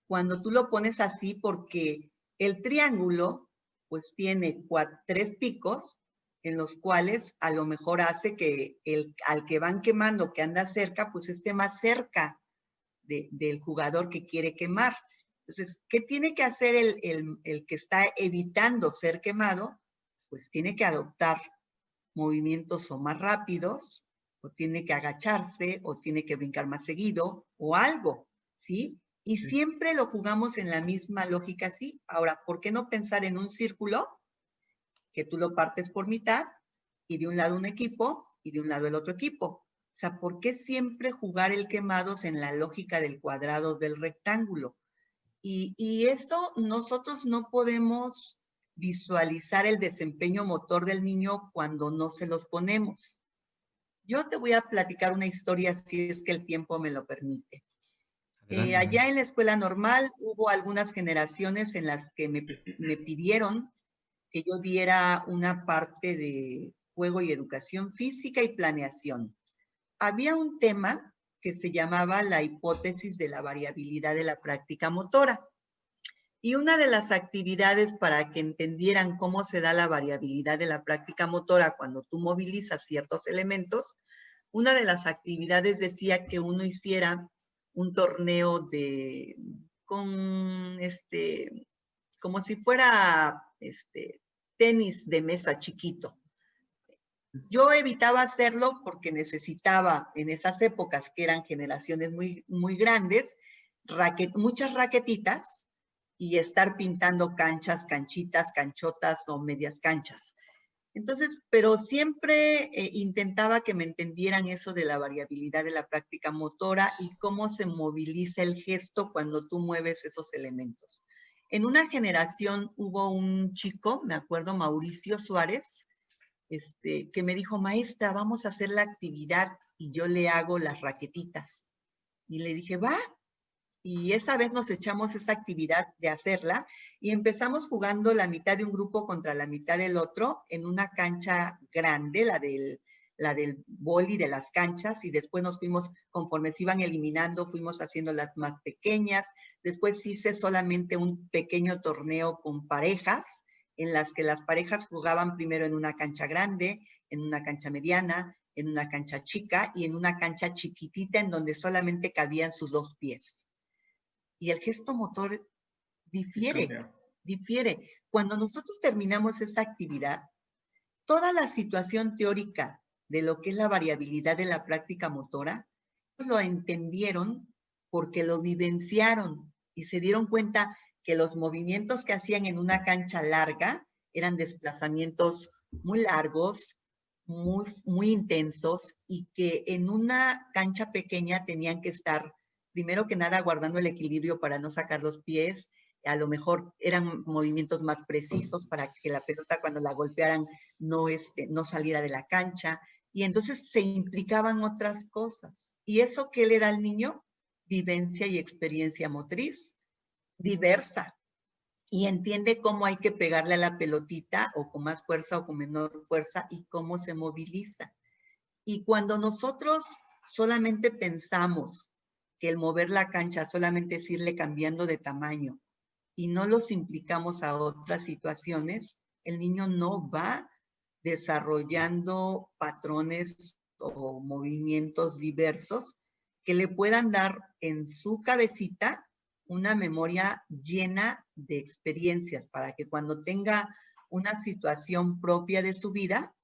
cuando tú lo pones así, porque el triángulo pues tiene 3 picos en los cuales a lo mejor hace que al que van quemando, que anda cerca, pues esté más cerca del jugador que quiere quemar. Entonces, ¿qué tiene que hacer el que está evitando ser quemado? Pues tiene que adoptar movimientos o más rápidos, o tiene que agacharse, o tiene que brincar más seguido, o algo, ¿sí? Y siempre lo jugamos en la misma lógica, ¿sí? Ahora, ¿por qué no pensar en un círculo que tú lo partes por mitad y de un lado un equipo y de un lado el otro equipo? O sea, ¿por qué siempre jugar el quemados en la lógica del cuadrado del rectángulo? Y esto nosotros no podemos visualizar el desempeño motor del niño cuando no se los ponemos. Yo te voy a platicar una historia si es que el tiempo me lo permite. Allá en la escuela normal hubo algunas generaciones en las que me pidieron que yo diera una parte de juego y educación física y planeación. Había un tema que se llamaba la hipótesis de la variabilidad de la práctica motora. Y una de las actividades para que entendieran cómo se da la variabilidad de la práctica motora cuando tú movilizas ciertos elementos, una de las actividades decía que uno hiciera un torneo como si fuera tenis de mesa chiquito. Yo evitaba hacerlo porque necesitaba en esas épocas, que eran generaciones muy, muy grandes, muchas raquetitas y estar pintando canchas, canchitas, canchotas o medias canchas. Entonces, pero siempre intentaba que me entendieran eso de la variabilidad de la práctica motora y cómo se moviliza el gesto cuando tú mueves esos elementos. En una generación hubo un chico, me acuerdo, Mauricio Suárez, que me dijo, maestra, vamos a hacer la actividad y yo le hago las raquetitas. Y le dije, va. Y esta vez nos echamos esa actividad de hacerla y empezamos jugando la mitad de un grupo contra la mitad del otro en una cancha grande, la del boli de las canchas, y después nos fuimos, conforme se iban eliminando, fuimos haciendo las más pequeñas. Después hice solamente un pequeño torneo con parejas, en las que las parejas jugaban primero en una cancha grande, en una cancha mediana, en una cancha chica y en una cancha chiquitita en donde solamente cabían sus 2 pies. Y el gesto motor difiere. Cuando nosotros terminamos esa actividad, toda la situación teórica de lo que es la variabilidad de la práctica motora, lo entendieron porque lo vivenciaron y se dieron cuenta que los movimientos que hacían en una cancha larga eran desplazamientos muy largos, muy, muy intensos, y que en una cancha pequeña tenían que estar, primero que nada, guardando el equilibrio para no sacar los pies. A lo mejor eran movimientos más precisos para que la pelota cuando la golpearan no saliera de la cancha. Y entonces se implicaban otras cosas. ¿Y eso qué le da al niño? Vivencia y experiencia motriz diversa. Y entiende cómo hay que pegarle a la pelotita, o con más fuerza o con menor fuerza, y cómo se moviliza. Y cuando nosotros solamente pensamos que el mover la cancha solamente es irle cambiando de tamaño y no los implicamos a otras situaciones, el niño no va desarrollando patrones o movimientos diversos que le puedan dar en su cabecita una memoria llena de experiencias para que cuando tenga una situación propia de su vida,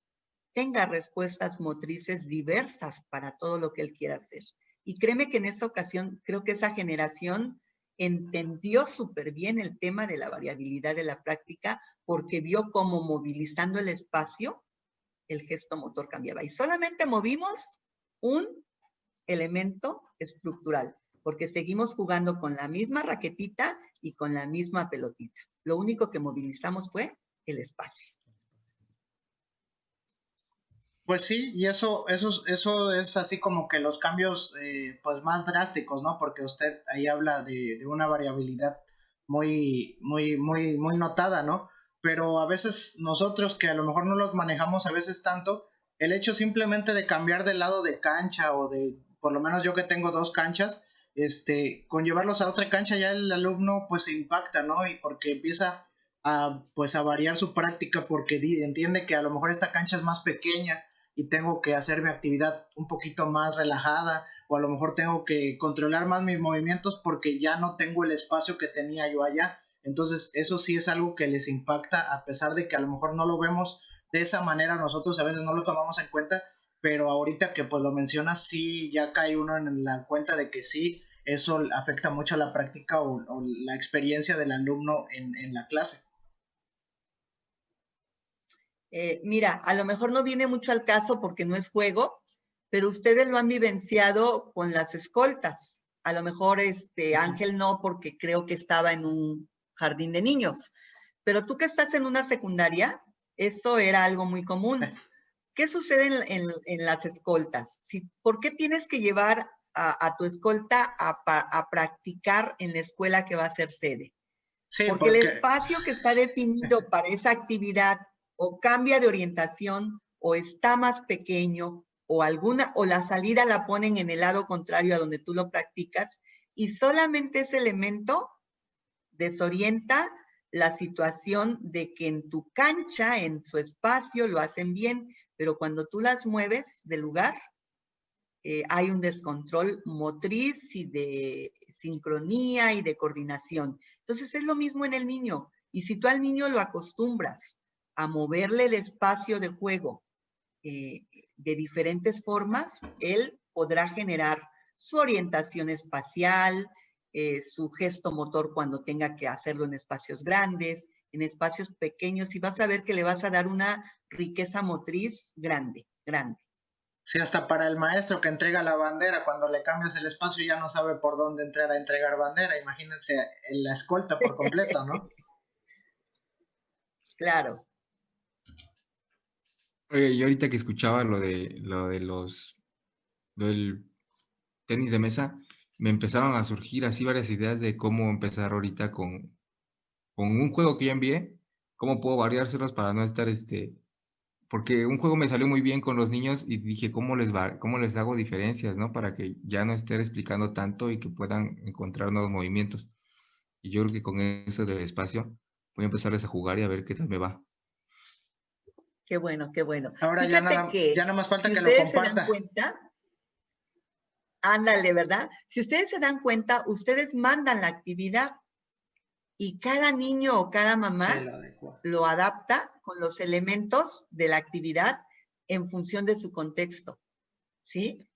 tenga respuestas motrices diversas para todo lo que él quiera hacer. Y créeme que en esa ocasión, creo que esa generación entendió súper bien el tema de la variabilidad de la práctica, porque vio cómo movilizando el espacio, el gesto motor cambiaba. Y solamente movimos un elemento estructural, porque seguimos jugando con la misma raquetita y con la misma pelotita. Lo único que movilizamos fue el espacio. Pues sí, y eso es así como que los cambios pues más drásticos, ¿no? Porque usted ahí habla de una variabilidad muy, muy, muy, muy notada, ¿no? Pero a veces nosotros que a lo mejor no los manejamos a veces tanto, el hecho simplemente de cambiar de lado de cancha o de, por lo menos yo que tengo 2 canchas, con llevarlos a otra cancha ya el alumno pues se impacta, ¿no? Y porque empieza pues a variar su práctica porque entiende que a lo mejor esta cancha es más pequeña y tengo que hacer mi actividad un poquito más relajada, o a lo mejor tengo que controlar más mis movimientos porque ya no tengo el espacio que tenía yo allá. Entonces eso sí es algo que les impacta, a pesar de que a lo mejor no lo vemos de esa manera, nosotros a veces no lo tomamos en cuenta, pero ahorita que pues lo mencionas, sí ya cae uno en la cuenta de que sí, eso afecta mucho a la práctica o la experiencia del alumno en la clase. Mira, a lo mejor no viene mucho al caso porque no es juego, pero ustedes lo han vivenciado con las escoltas. A lo mejor Ángel no, porque creo que estaba en un jardín de niños. Pero tú que estás en una secundaria, eso era algo muy común. ¿Qué sucede en las escoltas? ¿Por qué tienes que llevar a tu escolta a practicar en la escuela que va a ser sede? Sí, porque el espacio que está definido para esa actividad o cambia de orientación o está más pequeño o la salida la ponen en el lado contrario a donde tú lo practicas y solamente ese elemento desorienta la situación de que en tu cancha, en su espacio, lo hacen bien, pero cuando tú las mueves del lugar, hay un descontrol motriz y de sincronía y de coordinación. Entonces es lo mismo en el niño. Y si tú al niño lo acostumbras a moverle el espacio de juego de diferentes formas, él podrá generar su orientación espacial, su gesto motor cuando tenga que hacerlo en espacios grandes, en espacios pequeños, y vas a ver que le vas a dar una riqueza motriz grande, grande. Sí, hasta para el maestro que entrega la bandera, cuando le cambias el espacio ya no sabe por dónde entrar a entregar bandera. Imagínense en la escolta por completo, ¿no? Claro. Oye, yo ahorita que escuchaba lo del tenis de mesa, me empezaron a surgir así varias ideas de cómo empezar ahorita con un juego que ya envié, cómo puedo variárselos para no estar porque un juego me salió muy bien con los niños y dije, ¿cómo les hago diferencias, ¿no? Para que ya no estén explicando tanto y que puedan encontrar nuevos movimientos. Y yo creo que con eso del espacio voy a empezarles a jugar y a ver qué tal me va. Qué bueno, qué bueno. Ahora Fíjate ya nada más falta si que lo ustedes se comparta. dan cuenta, ándale, ¿verdad? Si ustedes se dan cuenta, ustedes mandan la actividad y cada niño o cada mamá lo adapta con los elementos de la actividad en función de su contexto, ¿sí?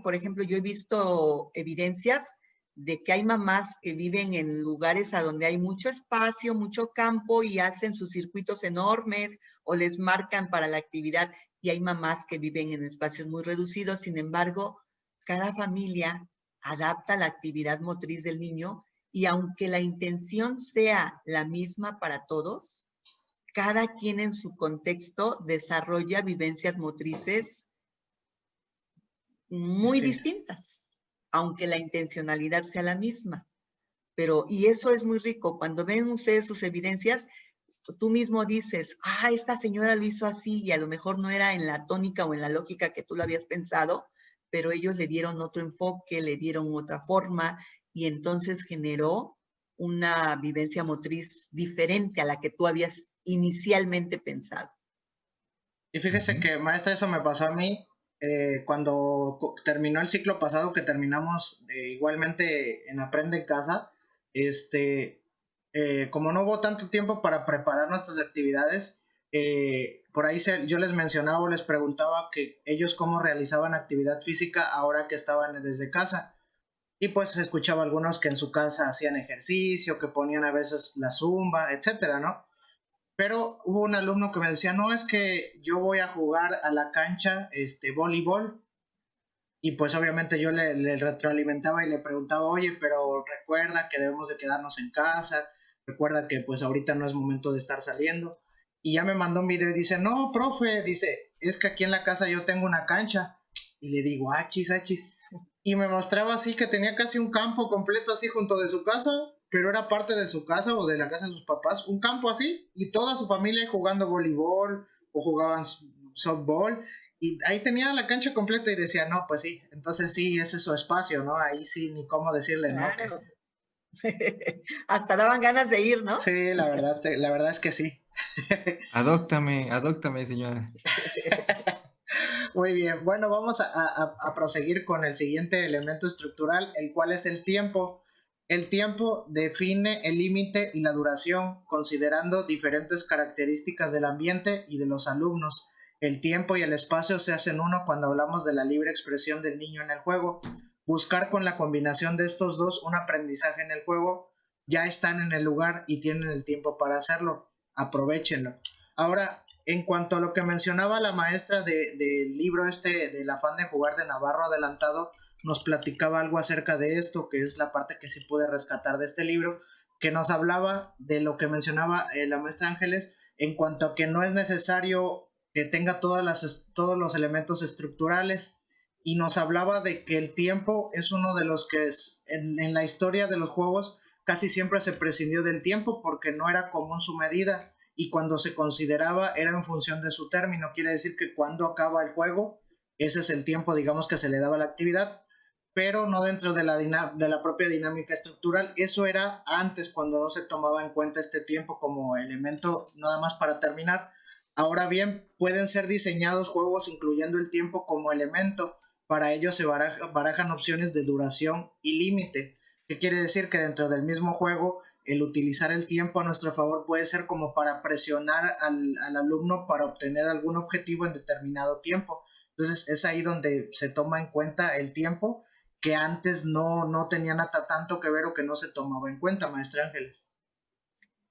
Por ejemplo, yo he visto evidencias de que hay mamás que viven en lugares a donde hay mucho espacio, mucho campo y hacen sus circuitos enormes o les marcan para la actividad, y hay mamás que viven en espacios muy reducidos. Sin embargo, cada familia adapta la actividad motriz del niño y aunque la intención sea la misma para todos, cada quien en su contexto desarrolla vivencias motrices muy distintas, aunque la intencionalidad sea la misma. Y eso es muy rico. Cuando ven ustedes sus evidencias, tú mismo dices, esta señora lo hizo así, y a lo mejor no era en la tónica o en la lógica que tú lo habías pensado, pero ellos le dieron otro enfoque, le dieron otra forma, y entonces generó una vivencia motriz diferente a la que tú habías inicialmente pensado. Y fíjese que, maestra, eso me pasó a mí cuando terminó el ciclo pasado, que terminamos igualmente en Aprende en Casa. Como no hubo tanto tiempo para preparar nuestras actividades, por ahí yo les mencionaba o les preguntaba que ellos cómo realizaban actividad física ahora que estaban desde casa. Y pues escuchaba algunos que en su casa hacían ejercicio, que ponían a veces la zumba, etcétera, ¿no? Pero hubo un alumno que me decía, no, es que yo voy a jugar a la cancha voleibol. Y pues obviamente yo le retroalimentaba y le preguntaba, oye, pero recuerda que debemos de quedarnos en casa, recuerda que pues ahorita no es momento de estar saliendo. Y ya me mandó un video y dice, no, profe, dice, es que aquí en la casa yo tengo una cancha. Y le digo, achis, achis. Y me mostraba así que tenía casi un campo completo así junto de su casa, pero era parte de su casa o de la casa de sus papás, un campo así, y toda su familia jugando voleibol o jugaban softball, y ahí tenía la cancha completa y decía, no, pues sí, entonces sí, ese es su espacio, ¿no? Ahí sí, ni cómo decirle, ¿no? Claro. Hasta daban ganas de ir, ¿no? Sí, la verdad es que sí. Adóctame, señora. Muy bien, bueno, vamos a proseguir con el siguiente elemento estructural, el cual es el tiempo. El tiempo define el límite y la duración, considerando diferentes características del ambiente y de los alumnos. El tiempo y el espacio se hacen uno cuando hablamos de la libre expresión del niño en el juego. Buscar con la combinación de estos dos un aprendizaje en el juego, ya están en el lugar y tienen el tiempo para hacerlo. Aprovéchenlo. Ahora, en cuanto a lo que mencionaba la maestra del libro del afán de jugar de Navarro Adelantado, nos platicaba algo acerca de esto, que es la parte que sí pude rescatar de este libro, que nos hablaba de lo que mencionaba la maestra Ángeles, en cuanto a que no es necesario que tenga todos los elementos estructurales, y nos hablaba de que el tiempo es uno de los que en la historia de los juegos casi siempre se prescindió del tiempo porque no era común su medida, y cuando se consideraba era en función de su término. Quiere decir que cuando acaba el juego, ese es el tiempo, digamos, que se le daba a la actividad, pero no dentro de la propia dinámica estructural. Eso era antes, cuando no se tomaba en cuenta este tiempo como elemento nada más para terminar. Ahora bien, pueden ser diseñados juegos incluyendo el tiempo como elemento. Para ello se barajan opciones de duración y límite. ¿Qué quiere decir? Que dentro del mismo juego, el utilizar el tiempo a nuestro favor puede ser como para presionar al alumno para obtener algún objetivo en determinado tiempo. Entonces es ahí donde se toma en cuenta el tiempo, que antes no tenían tanto que ver o que no se tomaba en cuenta, maestra Ángeles.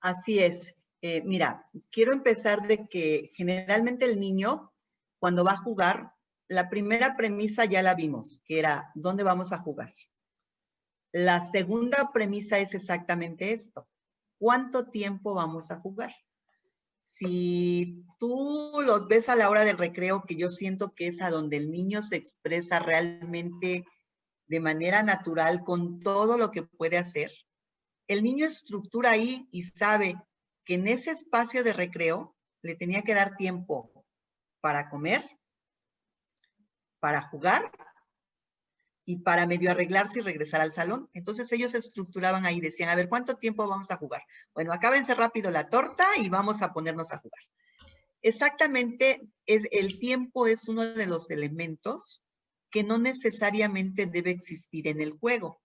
Así es. Mira, quiero empezar de que generalmente el niño, cuando va a jugar, la primera premisa ya la vimos, que era, ¿dónde vamos a jugar? La segunda premisa es exactamente esto. ¿Cuánto tiempo vamos a jugar? Si tú los ves a la hora del recreo, que yo siento que es a donde el niño se expresa realmente de manera natural con todo lo que puede hacer, el niño estructura ahí y sabe que en ese espacio de recreo le tenía que dar tiempo para comer, para jugar y para medio arreglarse y regresar al salón. Entonces ellos se estructuraban ahí, decían, a ver, ¿cuánto tiempo vamos a jugar? Bueno, acábense rápido la torta y vamos a ponernos a jugar. Exactamente, el tiempo es uno de los elementos que no necesariamente debe existir en el juego.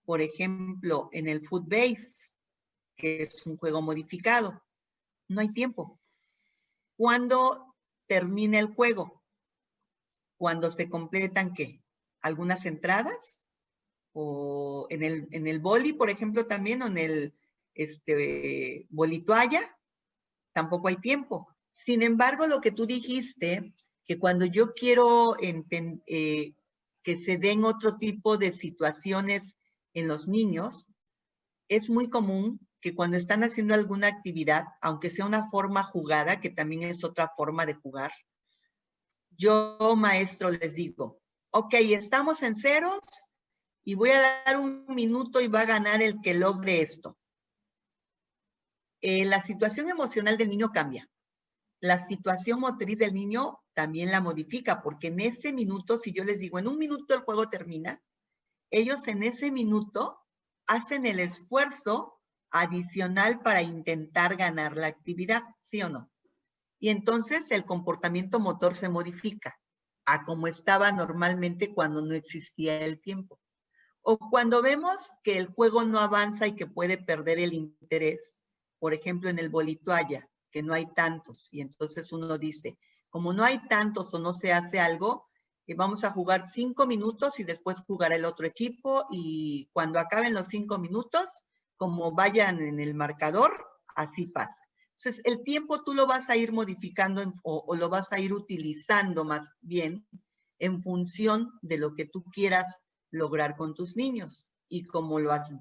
Por ejemplo, en el Footbase, que es un juego modificado, no hay tiempo. ¿Cuándo termina el juego? Cuando se completan, ¿qué? Algunas entradas, o en el boli, por ejemplo, también, o en el bolitoalla, tampoco hay tiempo. Sin embargo, lo que tú dijiste, que cuando yo quiero que se den otro tipo de situaciones en los niños, es muy común que cuando están haciendo alguna actividad, aunque sea una forma jugada, que también es otra forma de jugar, yo, maestro, les digo, ok, estamos en ceros y voy a dar 1 minuto y va a ganar el que logre esto. La situación emocional del niño cambia. La situación motriz del niño también la modifica, porque en ese minuto, si yo les digo, en 1 minuto el juego termina, ellos en ese minuto hacen el esfuerzo adicional para intentar ganar la actividad, ¿sí o no? Y entonces el comportamiento motor se modifica a como estaba normalmente cuando no existía el tiempo. O cuando vemos que el juego no avanza y que puede perder el interés, por ejemplo en el bolitoalla, que no hay tantos, y entonces uno dice, como no hay tantos o no se hace algo, vamos a jugar 5 minutos y después jugará el otro equipo, y cuando acaben los 5 minutos, como vayan en el marcador, así pasa. Entonces, el tiempo tú lo vas a ir modificando o lo vas a ir utilizando más bien en función de lo que tú quieras lograr con tus niños. Y como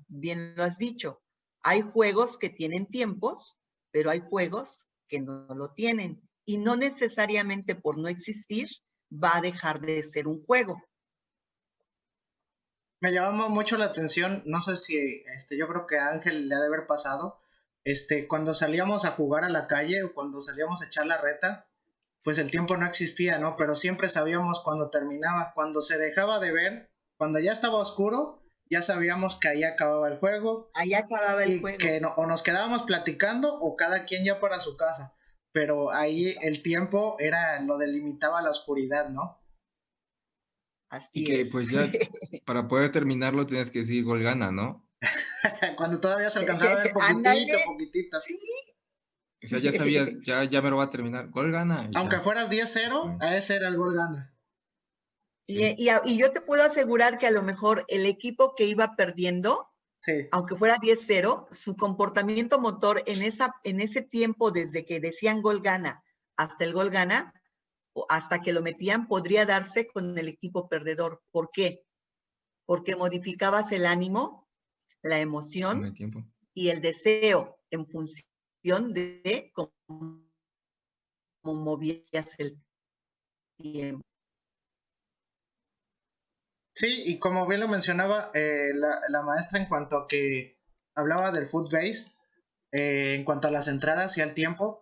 bien lo has dicho, hay juegos que tienen tiempos, pero hay juegos que no lo tienen. Y no necesariamente por no existir va a dejar de ser un juego. Me llamaba mucho la atención, no sé si yo creo que a Ángel le ha de haber pasado, cuando salíamos a jugar a la calle o cuando salíamos a echar la reta, pues el tiempo no existía, ¿no? Pero siempre sabíamos cuando terminaba, cuando se dejaba de ver, cuando ya estaba oscuro, ya sabíamos que ahí acababa el juego. Ahí acababa el Y juego. que o nos quedábamos platicando o cada quien ya para su casa. Pero ahí el tiempo era, lo delimitaba la oscuridad, ¿no? Así Y que es. pues ya para poder terminarlo tienes que decir gol gana, ¿no? Cuando todavía se alcanzaba a ver Ándale, poquitito. sí. O sea, ya sabías, ya me lo va a terminar, gol gana y Aunque ya. fueras 10-0, a ese era el gol gana. Sí. Y yo te puedo asegurar que a lo mejor el equipo que iba perdiendo, Sí. aunque fuera 10-0, su comportamiento motor en ese tiempo, desde que decían gol gana hasta el gol gana, o hasta que lo metían, podría darse con el equipo perdedor. ¿Por qué? Porque modificabas el ánimo, la Con emoción el tiempo. y el deseo en función de cómo movías el tiempo. Sí, y como bien lo mencionaba la maestra en cuanto a que hablaba del foot base, en cuanto a las entradas y al tiempo,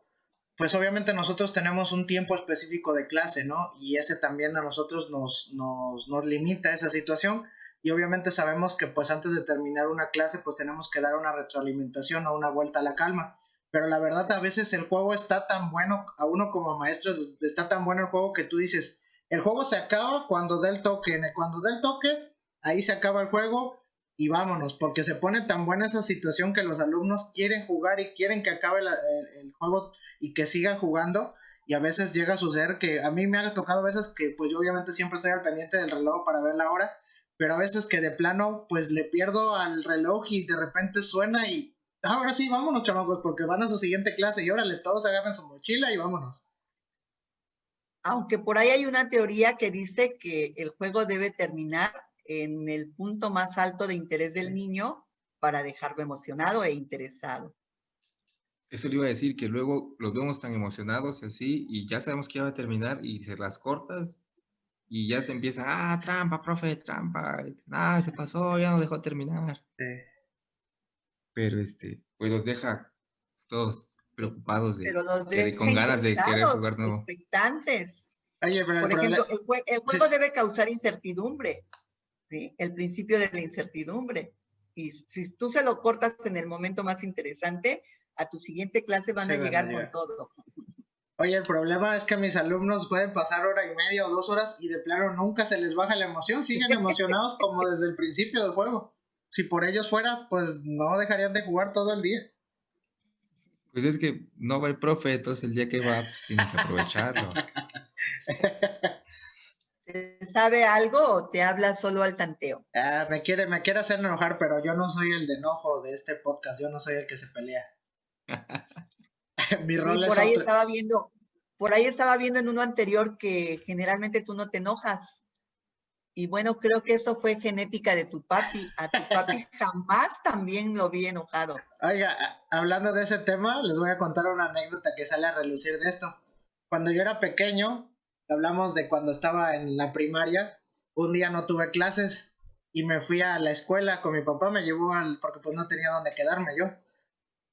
pues obviamente nosotros tenemos un tiempo específico de clase, ¿no? Y ese también a nosotros nos limita esa situación. Y obviamente sabemos que pues antes de terminar una clase pues tenemos que dar una retroalimentación o una vuelta a la calma. Pero la verdad a veces el juego está tan bueno, a uno como maestro está tan bueno el juego que tú dices, el juego se acaba cuando dé el toque, cuando dé el toque, ahí se acaba el juego y vámonos, porque se pone tan buena esa situación que los alumnos quieren jugar y quieren que acabe el juego y que sigan jugando. Y a veces llega a suceder que a mí me ha tocado veces que pues yo obviamente siempre estoy al pendiente del reloj para ver la hora, pero a veces que de plano pues le pierdo al reloj y de repente suena y ahora sí, vámonos chamacos, porque van a su siguiente clase y órale, todos agarran su mochila y vámonos. Aunque por ahí hay una teoría que dice que el juego debe terminar en el punto más alto de interés del niño para dejarlo emocionado e interesado. Eso le iba a decir, que luego los vemos tan emocionados así y ya sabemos que ya va a terminar y se las cortas y ya te empieza, trampa, profe, trampa, se pasó, ya no dejó terminar. Pero pues los deja todos preocupados Pero los deja con ganas de querer interesados, jugar nuevo. expectantes. Oye, pero el Por ejemplo, problema... el juego debe causar incertidumbre, ¿sí? El principio de la incertidumbre. Y si tú se lo cortas en el momento más interesante, a tu siguiente clase van a llegar con todo. Oye, el problema es que mis alumnos pueden pasar hora y media o 2 horas y de plano nunca se les baja la emoción, siguen emocionados como desde el principio del juego. Si por ellos fuera, pues no dejarían de jugar todo el día. Pues es que no va el profe, entonces el día que va, pues tiene que aprovecharlo. ¿Te sabe algo o te habla solo al tanteo? Me quiere hacer enojar, pero yo no soy el de enojo de este podcast, yo no soy el que se pelea. Mi rol es por ahí estaba viendo en uno anterior que generalmente tú no te enojas. Y bueno, creo que eso fue genética de tu papi. A tu papi jamás también lo vi enojado. Oiga, hablando de ese tema, les voy a contar una anécdota que sale a relucir de esto. Cuando yo era pequeño, hablamos de cuando estaba en la primaria, un día no tuve clases y me fui a la escuela con mi papá, me llevó porque pues no tenía dónde quedarme yo.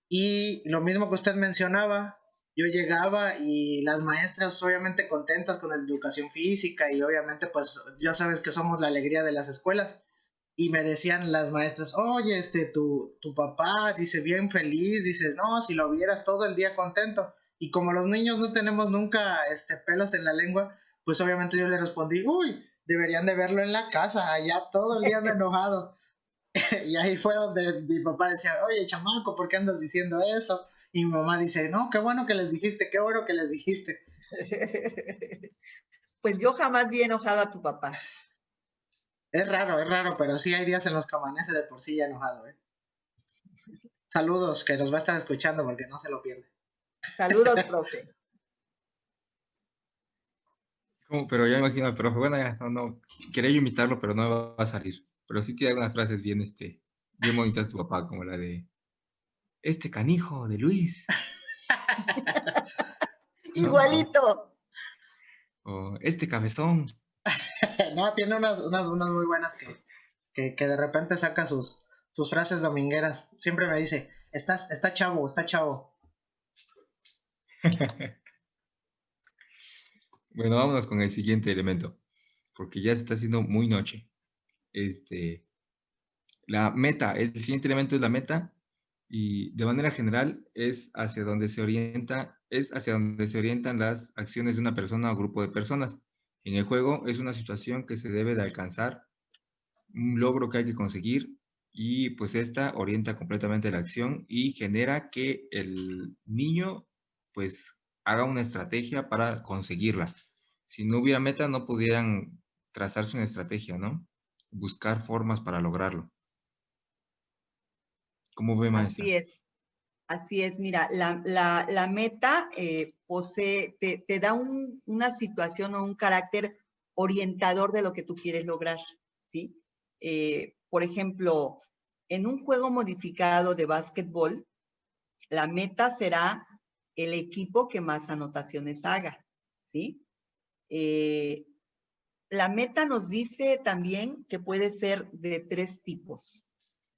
Y lo mismo que usted mencionaba, yo llegaba y las maestras obviamente contentas con la educación física y obviamente pues ya sabes que somos la alegría de las escuelas. Y me decían las maestras, oye, tu papá, dice, bien feliz, dice, no, si lo vieras todo el día contento. Y como los niños no tenemos nunca pelos en la lengua, pues obviamente yo le respondí, uy, deberían de verlo en la casa, allá todo el día anda enojado. Y ahí fue donde mi papá decía, oye, chamaco, ¿por qué andas diciendo eso? Y mi mamá dice, no, qué bueno que les dijiste, qué bueno que les dijiste. Pues yo jamás vi enojado a tu papá. Es raro, pero sí hay días en los que amanece de por sí ya enojado, ¿eh? Saludos, que nos va a estar escuchando porque no se lo pierde. Saludos, profe. Pero ya imagino al profe, bueno, ya, no, quería yo imitarlo, pero no va a salir. Pero sí tiene algunas frases bien, bien bonitas de su papá, como la de, canijo de Luis. Igualito. O cabezón. No, tiene unas muy buenas que de repente saca sus frases domingueras. Siempre me dice, está chavo. Bueno, vámonos con el siguiente elemento, porque ya se está haciendo muy noche. La meta, el siguiente elemento es la meta, y de manera general es hacia donde se orientan las acciones de una persona o grupo de personas. En el juego es una situación que se debe de alcanzar, un logro que hay que conseguir, y pues esta orienta completamente la acción y genera que el niño pues haga una estrategia para conseguirla. Si no hubiera meta, no pudieran trazarse una estrategia, ¿no? Buscar formas para lograrlo. ¿Cómo ve, maestra? Así es. Así es, mira, la meta te da una situación o un carácter orientador de lo que tú quieres lograr, ¿sí? Por ejemplo, en un juego modificado de básquetbol, la meta será el equipo que más anotaciones haga, ¿sí? La meta nos dice también que puede ser de 3 tipos.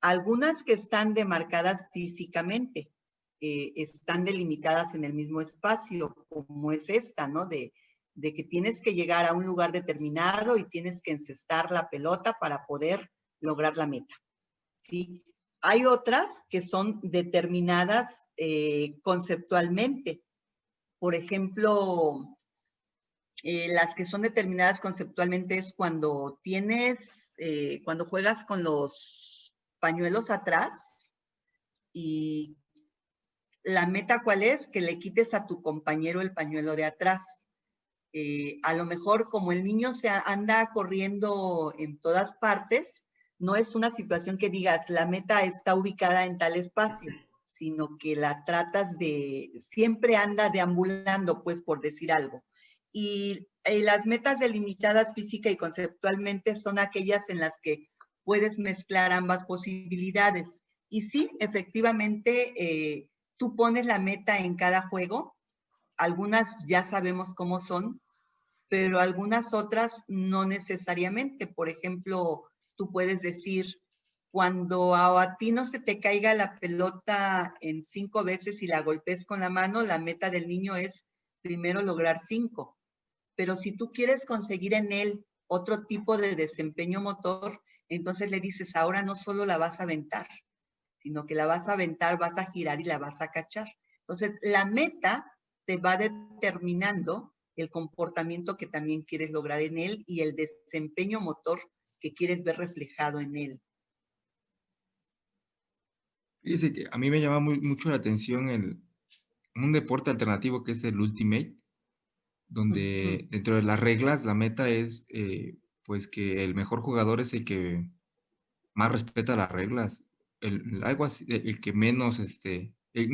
Algunas que están demarcadas físicamente, están delimitadas en el mismo espacio, como es esta, ¿no? De que tienes que llegar a un lugar determinado y tienes que encestar la pelota para poder lograr la meta, ¿sí? Hay otras que son determinadas conceptualmente. Por ejemplo, las que son determinadas conceptualmente es cuando cuando juegas con los pañuelos atrás y la meta ¿cuál es? Que le quites a tu compañero el pañuelo de atrás. A lo mejor como el niño anda corriendo en todas partes, no es una situación que digas la meta está ubicada en tal espacio, sino que la tratas siempre anda deambulando, pues por decir algo. Y las metas delimitadas física y conceptualmente son aquellas en las que puedes mezclar ambas posibilidades. Y sí, efectivamente, tú pones la meta en cada juego. Algunas ya sabemos cómo son, pero algunas otras no necesariamente. Por ejemplo, tú puedes decir, cuando a ti no se te caiga la pelota en 5 veces y la golpes con la mano, la meta del niño es primero lograr 5. Pero si tú quieres conseguir en él otro tipo de desempeño motor, entonces le dices, ahora no solo la vas a aventar, sino que la vas a aventar, vas a girar y la vas a cachar. Entonces, la meta te va determinando el comportamiento que también quieres lograr en él y el desempeño motor que quieres ver reflejado en él. Fíjese que a mí me llama mucho la atención un deporte alternativo que es el Ultimate, donde dentro de las reglas la meta es pues que el mejor jugador es el que más respeta las reglas, algo así, el que menos,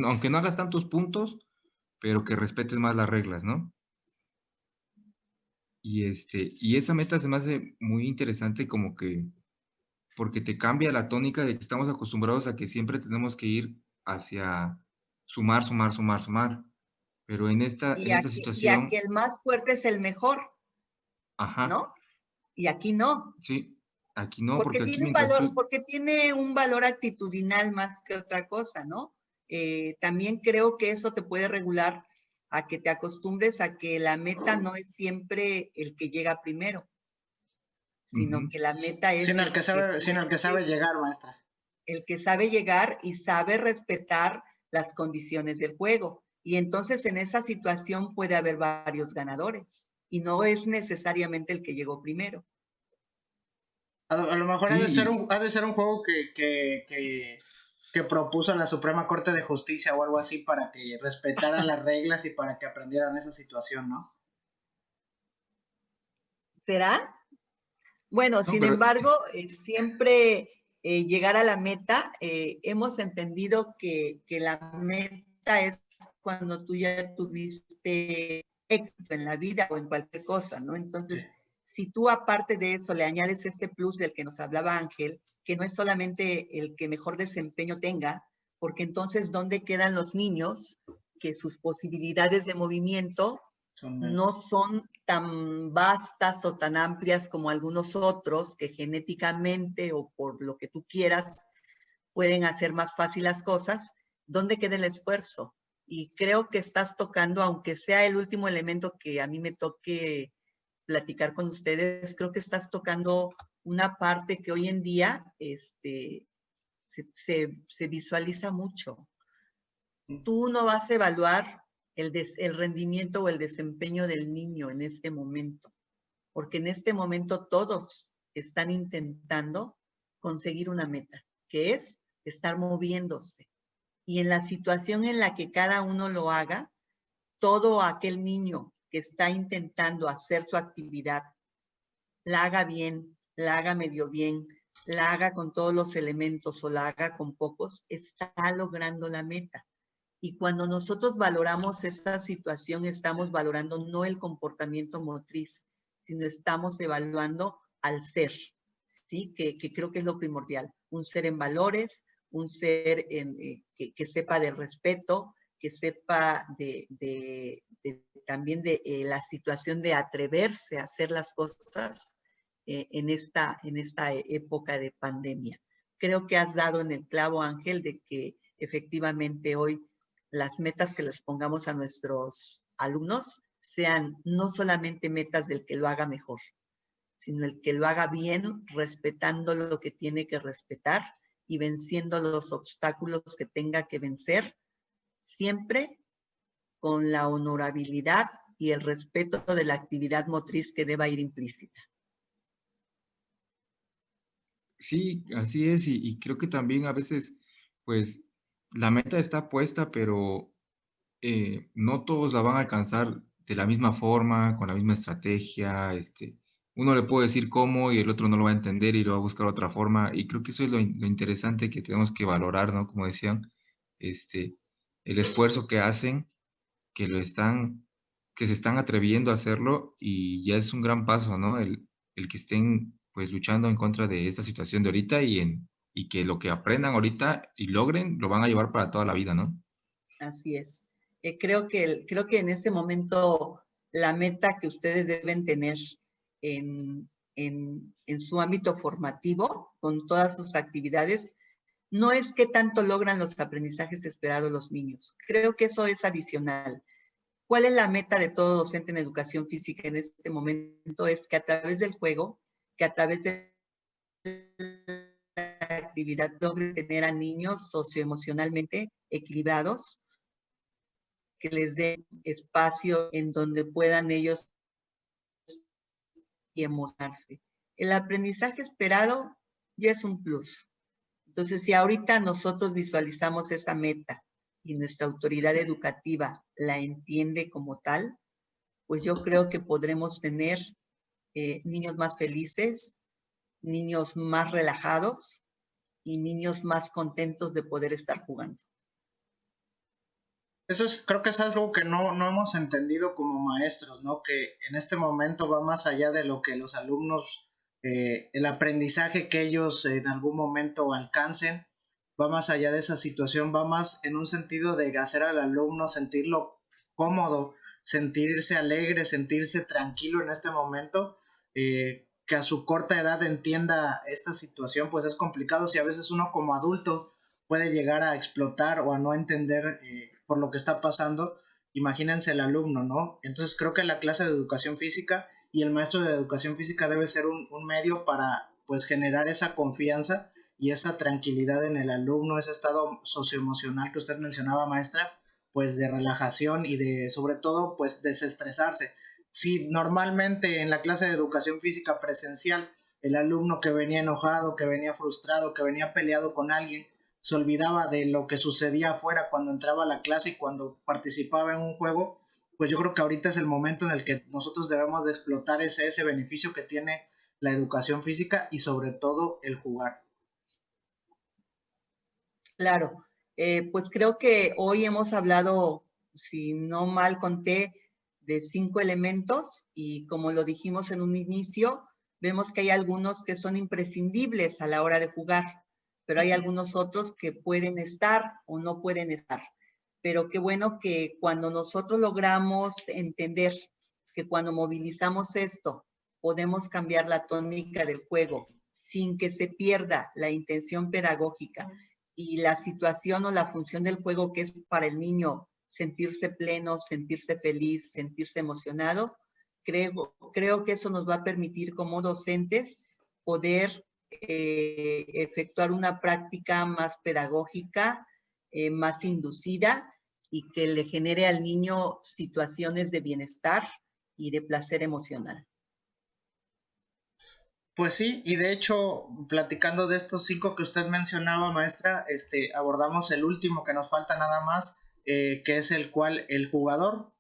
aunque no hagas tantos puntos, pero que respetes más las reglas, ¿no? Y esa meta se me hace muy interesante como que, porque te cambia la tónica de que estamos acostumbrados a que siempre tenemos que ir hacia sumar, sumar, sumar, sumar. Pero en esta Y aquí situación, el más fuerte es el mejor, ajá, ¿no? Y aquí no. sí, aquí no, porque aquí Porque tiene un valor actitudinal más que otra cosa, ¿no? También creo que eso te puede regular a que te acostumbres a que la meta no es siempre el que llega primero, sino que la meta es Sin el que sabe llegar, maestra. el que sabe llegar y sabe respetar las condiciones del juego. Y entonces en esa situación puede haber varios ganadores y no es necesariamente el que llegó primero. A lo mejor sí, ha de ser un juego que propuso la Suprema Corte de Justicia o algo así para que respetaran las reglas y para que aprendieran esa situación, ¿no? ¿Será? Bueno, no, sin pero embargo, siempre llegar a la meta, hemos entendido que la meta es cuando tú ya tuviste éxito en la vida o en cualquier cosa, ¿no? Entonces, Sí. si tú aparte de eso le añades este plus del que nos hablaba Ángel, que no es solamente el que mejor desempeño tenga, porque entonces, ¿dónde quedan los niños que sus posibilidades de movimiento no son tan vastas o tan amplias como algunos otros que genéticamente o por lo que tú quieras pueden hacer más fácil las cosas? ¿Dónde queda el esfuerzo? Y creo que estás tocando, aunque sea el último elemento que a mí me toque platicar con ustedes, creo que estás tocando una parte que hoy en día se visualiza mucho. Tú no vas a evaluar el rendimiento o el desempeño del niño en este momento, porque en este momento todos están intentando conseguir una meta, que es estar moviéndose. Y en la situación en la que cada uno lo haga, todo aquel niño que está intentando hacer su actividad, la haga bien, la haga medio bien, la haga con todos los elementos o la haga con pocos, está logrando la meta. Y cuando nosotros valoramos esta situación, estamos valorando no el comportamiento motriz, sino estamos evaluando al ser, ¿sí? Que creo que es lo primordial. Un ser en valores, un ser que sepa de respeto, que sepa también de la situación de atreverse a hacer las cosas en esta época de pandemia. Creo que has dado en el clavo, Ángel, de que efectivamente hoy las metas que les pongamos a nuestros alumnos sean no solamente metas del que lo haga mejor, sino el que lo haga bien, respetando lo que tiene que respetar y venciendo los obstáculos que tenga que vencer, siempre con la honorabilidad y el respeto de la actividad motriz que deba ir implícita. Sí, así es, y creo que también a veces, pues, la meta está puesta, pero no todos la van a alcanzar de la misma forma, con la misma estrategia. Uno le puede decir cómo y el otro no lo va a entender y lo va a buscar otra forma. Y creo que eso es lo interesante que tenemos que valorar, ¿no? Como decían, el esfuerzo que hacen, que se están atreviendo a hacerlo y ya es un gran paso, ¿no? El que estén pues luchando en contra de esta situación de ahorita y que lo que aprendan ahorita y logren, lo van a llevar para toda la vida, ¿no? Así es. Creo que en este momento la meta que ustedes deben tener en su ámbito formativo, con todas sus actividades, no es qué tanto logran los aprendizajes esperados los niños. Creo que eso es adicional. ¿Cuál es la meta de todo docente en educación física en este momento? Es que a través del juego, que a través de la actividad logre tener a niños socioemocionalmente equilibrados, que les dé espacio en donde puedan ellos emocionarse. El aprendizaje esperado ya es un plus. Entonces, si ahorita nosotros visualizamos esa meta y nuestra autoridad educativa la entiende como tal, pues yo creo que podremos tener niños más felices, niños más relajados y niños más contentos de poder estar jugando. Creo que es algo que no hemos entendido como maestros, ¿no? Que en este momento va más allá de lo que los alumnos, el aprendizaje que ellos en algún momento alcancen, va más allá de esa situación, va más en un sentido de hacer al alumno sentirlo cómodo, sentirse alegre, sentirse tranquilo en este momento, que a su corta edad entienda esta situación, pues es complicado si a veces uno como adulto puede llegar a explotar o a no entender por lo que está pasando. Imagínense el alumno, ¿no? Entonces creo que la clase de educación física y el maestro de educación física debe ser un medio para pues generar esa confianza y esa tranquilidad en el alumno, ese estado socioemocional que usted mencionaba, maestra, pues de relajación y de sobre todo pues desestresarse. Si normalmente en la clase de educación física presencial el alumno que venía enojado, que venía frustrado, que venía peleado con alguien, se olvidaba de lo que sucedía afuera cuando entraba a la clase y cuando participaba en un juego, pues yo creo que ahorita es el momento en el que nosotros debemos de explotar ese beneficio que tiene la educación física y sobre todo el jugar. Claro, pues creo que hoy hemos hablado, si no mal conté, de 5 elementos y como lo dijimos en un inicio, vemos que hay algunos que son imprescindibles a la hora de jugar, pero hay algunos otros que pueden estar o no pueden estar. Pero qué bueno que cuando nosotros logramos entender que cuando movilizamos esto, podemos cambiar la tónica del juego sin que se pierda la intención pedagógica y la situación o la función del juego que es para el niño sentirse pleno, sentirse feliz, sentirse emocionado. Creo que eso nos va a permitir como docentes poder efectuar una práctica más pedagógica, más inducida y que le genere al niño situaciones de bienestar y de placer emocional. Pues sí, y de hecho, platicando de estos 5 que usted mencionaba, maestra, abordamos el último que nos falta nada más, que es el jugador.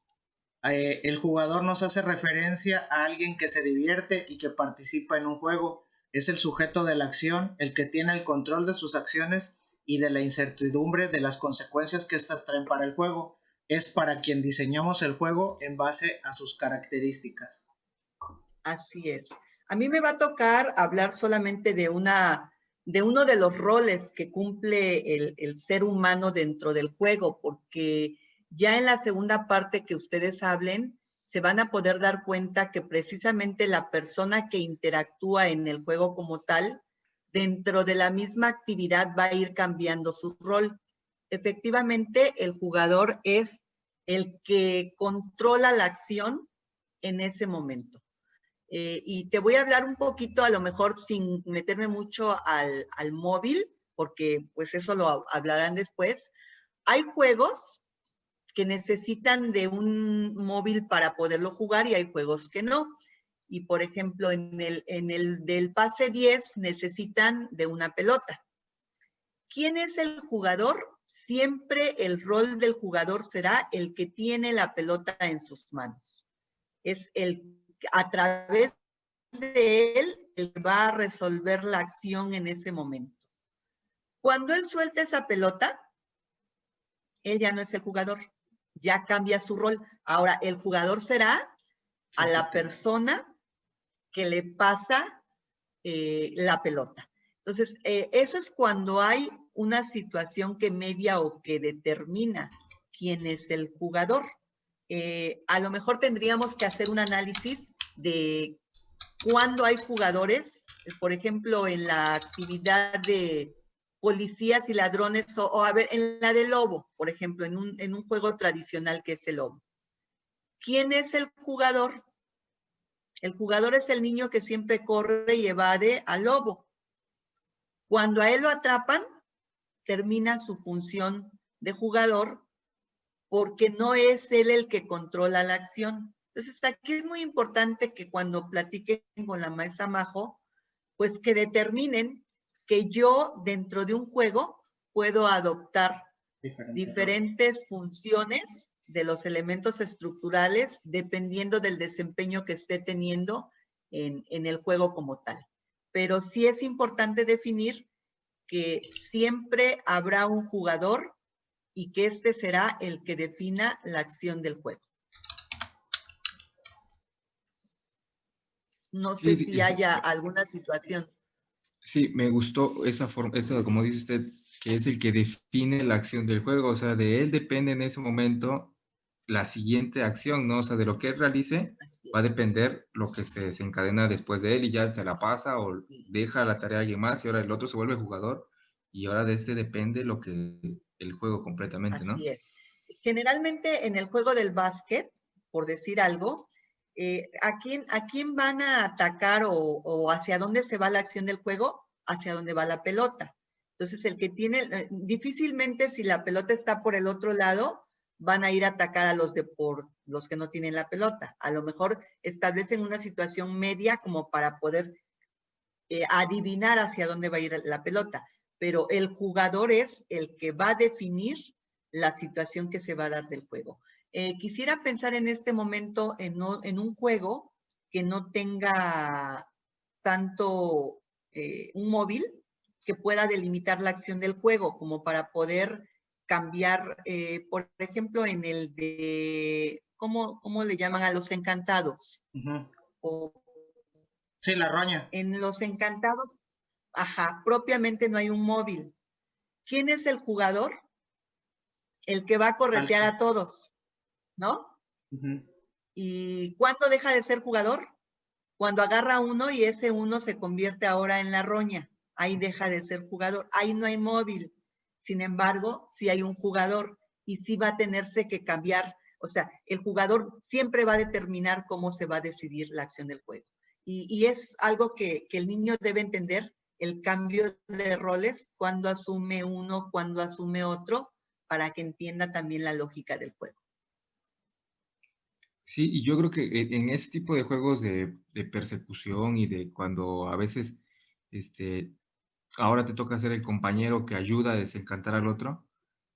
El jugador nos hace referencia a alguien que se divierte y que participa en un juego. Es el sujeto de la acción, el que tiene el control de sus acciones y de la incertidumbre de las consecuencias que ésta traen para el juego. Es para quien diseñamos el juego en base a sus características. Así es. A mí me va a tocar hablar solamente de uno de los roles que cumple el ser humano dentro del juego, porque ya en la segunda parte que ustedes hablen, se van a poder dar cuenta que precisamente la persona que interactúa en el juego como tal, dentro de la misma actividad va a ir cambiando su rol. Efectivamente, el jugador es el que controla la acción en ese momento. Y te voy a hablar un poquito, a lo mejor sin meterme mucho al móvil, porque pues eso lo hablarán después. Hay juegos que necesitan de un móvil para poderlo jugar y hay juegos que no. Y por ejemplo, en el del pase 10 necesitan de una pelota. ¿Quién es el jugador? Siempre el rol del jugador será el que tiene la pelota en sus manos. Es a través de él va a resolver la acción en ese momento. Cuando él suelta esa pelota, él ya no es el jugador, ya cambia su rol. Ahora, el jugador será a la persona que le pasa la pelota. Entonces, eso es cuando hay una situación que media o que determina quién es el jugador. A lo mejor tendríamos que hacer un análisis de cuando hay jugadores, por ejemplo, en la actividad de policías y ladrones, o a ver, en la de lobo, por ejemplo, en un juego tradicional que es el lobo. ¿Quién es el jugador? El jugador es el niño que siempre corre y evade al lobo. Cuando a él lo atrapan, termina su función de jugador porque no es él el que controla la acción. Entonces, aquí es muy importante que cuando platiquen con la maestra Majo, pues que determinen que yo dentro de un juego puedo adoptar diferentes funciones de los elementos estructurales dependiendo del desempeño que esté teniendo en el juego como tal. Pero sí es importante definir que siempre habrá un jugador y que este será el que defina la acción del juego. No sé si haya alguna situación. Sí, me gustó esa forma, eso como dice usted, que es el que define la acción del juego, o sea, de él depende en ese momento la siguiente acción, ¿no? O sea, de lo que él realice va a depender lo que se desencadena después de él y ya se la pasa o deja la tarea a alguien más y ahora el otro se vuelve jugador y ahora de este depende lo que el juego completamente, ¿no? Así es. Generalmente en el juego del básquet, por decir algo, ¿a quién van a atacar o hacia dónde se va la acción del juego? Hacia dónde va la pelota. Entonces, el que tiene, difícilmente si la pelota está por el otro lado, van a ir a atacar a los que no tienen la pelota. A lo mejor establecen una situación media como para poder adivinar hacia dónde va a ir la pelota. Pero el jugador es el que va a definir la situación que se va a dar del juego. Quisiera pensar en este momento en un juego que no tenga tanto un móvil que pueda delimitar la acción del juego, como para poder cambiar, por ejemplo, en el de, ¿cómo le llaman a los encantados? Sí, la roña. En los encantados, propiamente no hay un móvil. ¿Quién es el jugador? El que va a corretear a todos, ¿no? ¿Y cuándo deja de ser jugador? Cuando agarra a uno y ese uno se convierte ahora en la roña. Ahí deja de ser jugador. Ahí no hay móvil. Sin embargo, sí hay un jugador. y sí va a tenerse que cambiar. O sea, el jugador siempre va a determinar cómo se va a decidir la acción del juego. Y es algo que el niño debe entender, el cambio de roles, cuando asume uno, cuando asume otro, para que entienda también la lógica del juego. Sí, y yo creo que en ese tipo de juegos de persecución y de cuando a veces ahora te toca ser el compañero que ayuda a desencantar al otro,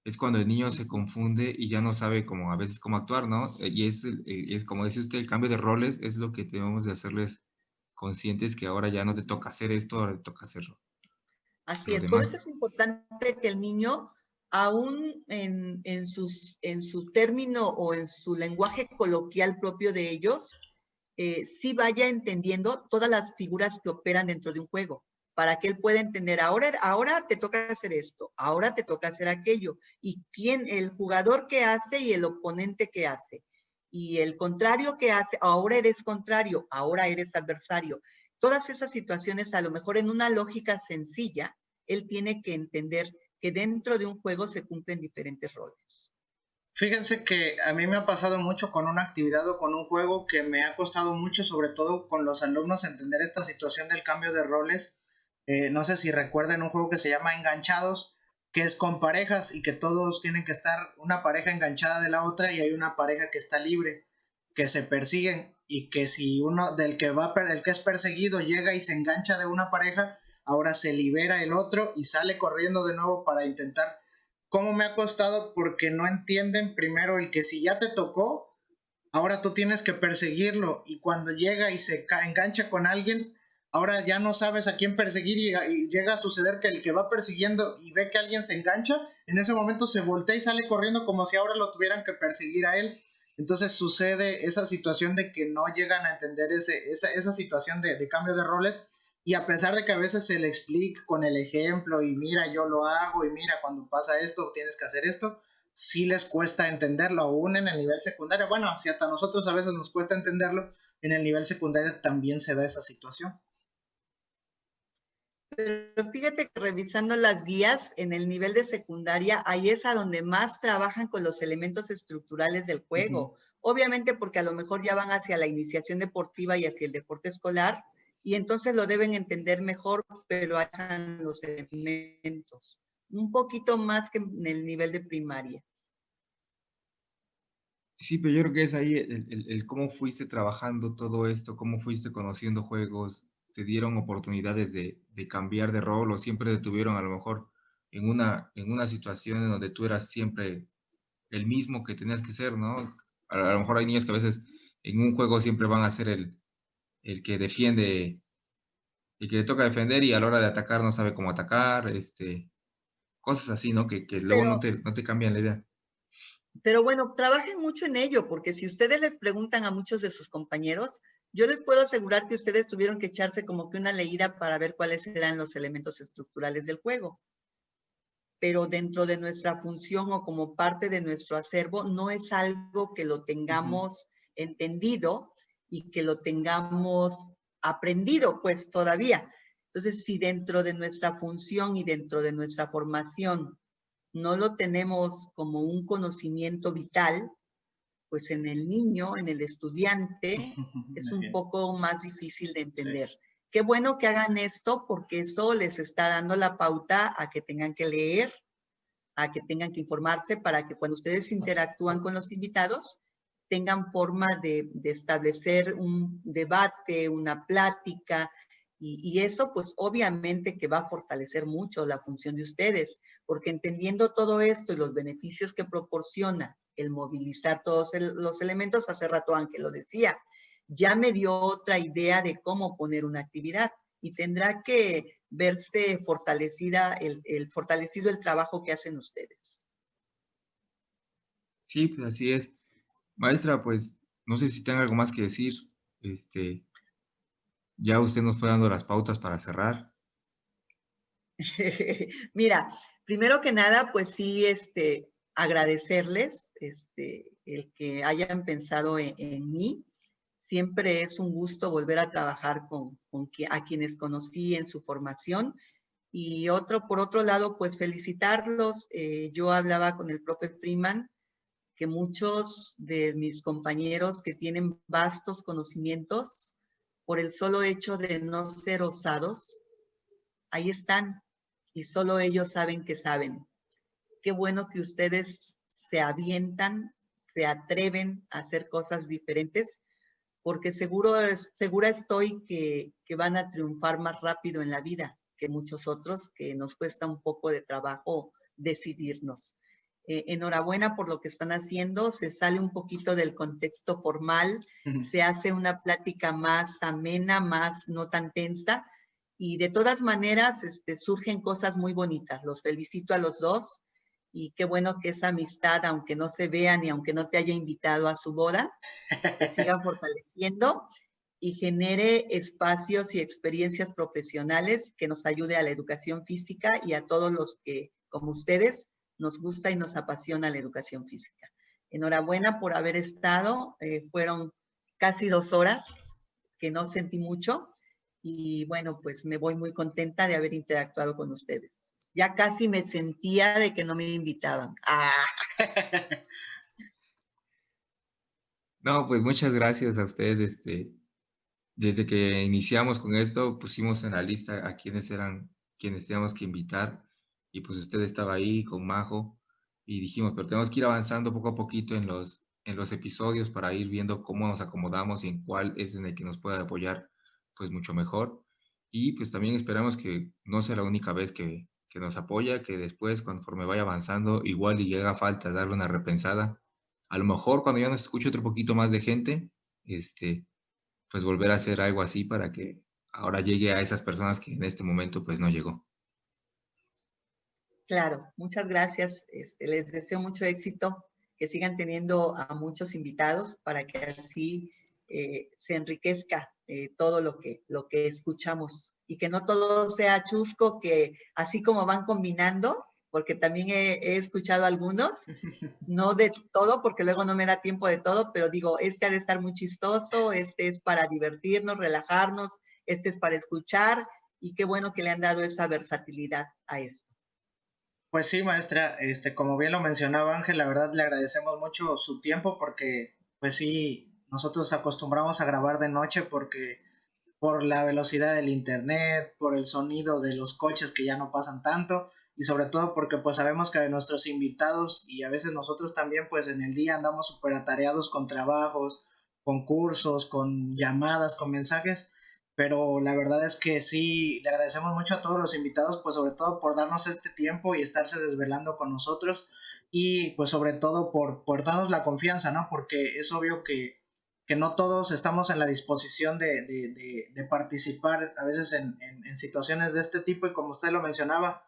es cuando el niño se confunde y ya no sabe cómo a veces cómo actuar, ¿no? Y es como dice usted, el cambio de roles es lo que tenemos de hacerles conscientes que ahora ya no te toca hacer esto, ahora te toca hacerlo. Así Lo es, por demás. eso es importante que el niño, aún en su término o en su lenguaje coloquial propio de ellos, sí vaya entendiendo todas las figuras que operan dentro de un juego, para que él pueda entender, ahora te toca hacer esto, ahora te toca hacer aquello, y el jugador que hace y el oponente que hace, y el contrario que hace, ahora eres contrario, ahora eres adversario. Todas esas situaciones, a lo mejor en una lógica sencilla, él tiene que entender que dentro de un juego se cumplen diferentes roles. Fíjense que a mí me ha pasado mucho con una actividad o con un juego que me ha costado mucho, sobre todo con los alumnos, entender esta situación del cambio de roles. No sé si recuerdan un juego que se llama Enganchados, que es con parejas y que todos tienen que estar una pareja enganchada de la otra y hay una pareja que está libre, que se persiguen y que si uno el que es perseguido llega y se engancha de una pareja, ahora se libera el otro y sale corriendo de nuevo para intentar. ¿Cómo me ha costado? Porque no entienden primero el que si ya te tocó, ahora tú tienes que perseguirlo y cuando llega y se engancha con alguien, ahora ya no sabes a quién perseguir y llega a suceder que el que va persiguiendo y ve que alguien se engancha, en ese momento se voltea y sale corriendo como si ahora lo tuvieran que perseguir a él. Entonces sucede esa situación de que no llegan a entender esa situación de cambio de roles y a pesar de que a veces se le explica con el ejemplo y mira, yo lo hago y mira, cuando pasa esto tienes que hacer esto, sí les cuesta entenderlo aún en el nivel secundario. Bueno, si hasta nosotros a veces nos cuesta entenderlo, en el nivel secundario también se da esa situación. Pero fíjate que revisando las guías en el nivel de secundaria, ahí es a donde más trabajan con los elementos estructurales del juego. Obviamente porque a lo mejor ya van hacia la iniciación deportiva y hacia el deporte escolar, y entonces lo deben entender mejor, pero hagan los elementos. Un poquito más que en el nivel de primaria. Sí, pero yo creo que es ahí el cómo fuiste trabajando todo esto, cómo fuiste conociendo juegos, te dieron oportunidades de cambiar de rol o siempre te tuvieron a lo mejor en una situación en donde tú eras siempre el mismo que tenías que ser, ¿no? A lo mejor hay niños que a veces en un juego siempre van a ser el que defiende, el que le toca defender y a la hora de atacar no sabe cómo atacar, cosas así, ¿no? Que luego Pero no te cambian la idea. Pero bueno, trabajen mucho en ello, porque si ustedes les preguntan a muchos de sus compañeros, yo les puedo asegurar que ustedes tuvieron que echarse como que una leída para ver cuáles eran los elementos estructurales del juego. Pero dentro de nuestra función o como parte de nuestro acervo, no es algo que lo tengamos entendido y que lo tengamos aprendido, pues todavía. Entonces, si dentro de nuestra función y dentro de nuestra formación no lo tenemos como un conocimiento vital, pues en el niño, en el estudiante, es un poco más difícil de entender. Sí. Qué bueno que hagan esto porque esto les está dando la pauta a que tengan que leer, a que tengan que informarse para que cuando ustedes interactúan con los invitados tengan forma de establecer un debate, una plática, y eso pues obviamente que va a fortalecer mucho la función de ustedes, porque entendiendo todo esto y los beneficios que proporciona el movilizar todos los elementos, hace rato Ángel lo decía, ya me dio otra idea de cómo poner una actividad y tendrá que verse fortalecido el trabajo que hacen ustedes. Sí, pues así es. Maestra, pues no sé si tenga algo más que decir. Ya usted nos fue dando las pautas para cerrar. Mira, primero que nada, pues sí, agradecerles el que hayan pensado en mí. Siempre es un gusto volver a trabajar a quienes conocí en su formación. Y por otro lado, pues felicitarlos. Yo hablaba con el profe Freeman, que muchos de mis compañeros que tienen vastos conocimientos, por el solo hecho de no ser osados, ahí están, y solo ellos saben que saben. Qué bueno que ustedes se avientan, se atreven a hacer cosas diferentes, porque segura estoy que van a triunfar más rápido en la vida que muchos otros, que nos cuesta un poco de trabajo decidirnos. Enhorabuena por lo que están haciendo, se sale un poquito del contexto formal, se hace una plática más amena, más no tan tensa, y de todas maneras surgen cosas muy bonitas. Los felicito a los dos, y qué bueno que esa amistad, aunque no se vean y aunque no te haya invitado a su boda, se siga fortaleciendo y genere espacios y experiencias profesionales que nos ayude a la educación física y a todos los que, como ustedes, nos gusta y nos apasiona la educación física. Enhorabuena por haber estado, fueron casi 2 horas, que no sentí mucho, y bueno, pues me voy muy contenta de haber interactuado con ustedes. Ya casi me sentía de que no me invitaban. No, pues muchas gracias a usted. Desde que iniciamos con esto, pusimos en la lista a quienes teníamos que invitar, y pues usted estaba ahí con Majo, y dijimos, pero tenemos que ir avanzando poco a poquito en los episodios para ir viendo cómo nos acomodamos y en cuál es en el que nos pueda apoyar pues mucho mejor. Y pues también esperamos que no sea la única vez que nos apoya, que después, conforme vaya avanzando, igual y llega falta darle una repensada. A lo mejor cuando ya nos escuche otro poquito más de gente, pues volver a hacer algo así para que ahora llegue a esas personas que en este momento pues no llegó. Claro, muchas gracias. Les deseo mucho éxito, que sigan teniendo a muchos invitados para que así se enriquezca todo lo que escuchamos, y que no todo sea chusco, que así como van combinando, porque también he escuchado algunos, no de todo, porque luego no me da tiempo de todo, pero digo, ha de estar muy chistoso, es para divertirnos, relajarnos, es para escuchar, y qué bueno que le han dado esa versatilidad a esto. Pues sí, maestra, como bien lo mencionaba Ángel, la verdad le agradecemos mucho su tiempo porque, pues sí, nosotros acostumbramos a grabar de noche porque por la velocidad del internet, por el sonido de los coches que ya no pasan tanto, y sobre todo porque pues sabemos que nuestros invitados y a veces nosotros también pues en el día andamos súper atareados con trabajos, con cursos, con llamadas, con mensajes, pero la verdad es que sí, le agradecemos mucho a todos los invitados, pues sobre todo por darnos este tiempo y estarse desvelando con nosotros, y pues sobre todo por darnos la confianza, ¿no? Porque es obvio que no todos estamos en la disposición de participar a veces en situaciones de este tipo, y como usted lo mencionaba,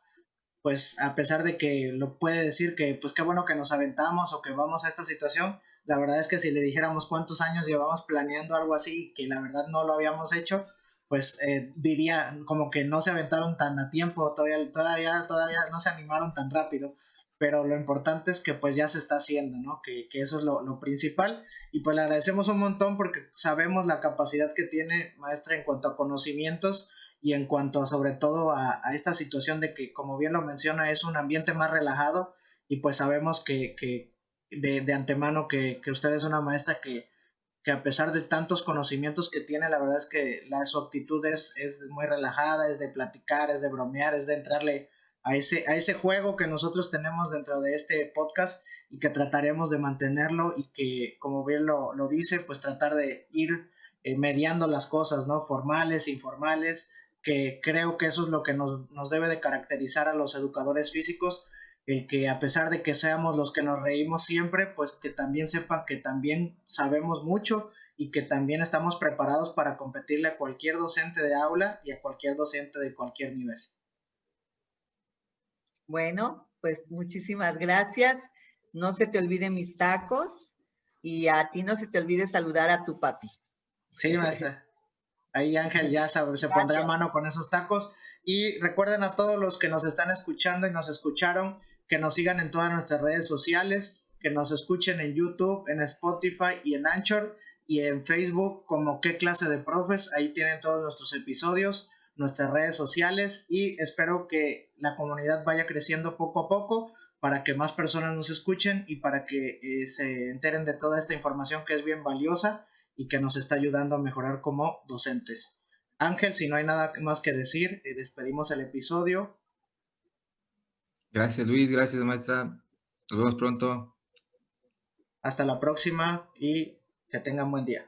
pues a pesar de que lo puede decir que pues qué bueno que nos aventamos o que vamos a esta situación, la verdad es que si le dijéramos cuántos años llevamos planeando algo así, que la verdad no lo habíamos hecho, pues diría como que no se aventaron tan a tiempo, todavía no se animaron tan rápido, pero lo importante es que pues ya se está haciendo, ¿no? Que eso es lo principal, y pues le agradecemos un montón porque sabemos la capacidad que tiene maestra en cuanto a conocimientos y en cuanto a, sobre todo a esta situación de que, como bien lo menciona, es un ambiente más relajado, y pues sabemos que de antemano que usted es una maestra que a pesar de tantos conocimientos que tiene, la verdad es que su actitud es muy relajada, es de platicar, es de bromear, es de entrarle a ese juego que nosotros tenemos dentro de este podcast, y que trataremos de mantenerlo, y que, como bien lo dice, pues tratar de ir mediando las cosas, ¿no? Formales, informales, que creo que eso es lo que nos debe de caracterizar a los educadores físicos, el que a pesar de que seamos los que nos reímos siempre, pues que también sepan que también sabemos mucho y que también estamos preparados para competirle a cualquier docente de aula y a cualquier docente de cualquier nivel. Bueno, pues muchísimas gracias. No se te olviden mis tacos, y a ti no se te olvide saludar a tu papi. Sí, maestra. Ahí Ángel ya se pondrá a mano con esos tacos. Y recuerden a todos los que nos están escuchando y nos escucharon, que nos sigan en todas nuestras redes sociales, que nos escuchen en YouTube, en Spotify y en Anchor, y en Facebook como Qué Clase de Profes. Ahí tienen todos nuestros episodios. nuestras redes sociales y espero que la comunidad vaya creciendo poco a poco para que más personas nos escuchen y para que se enteren de toda esta información que es bien valiosa y que nos está ayudando a mejorar como docentes. Ángel, si no hay nada más que decir, despedimos el episodio. Gracias, Luis. Gracias, maestra. Nos vemos pronto. Hasta la próxima y que tengan buen día.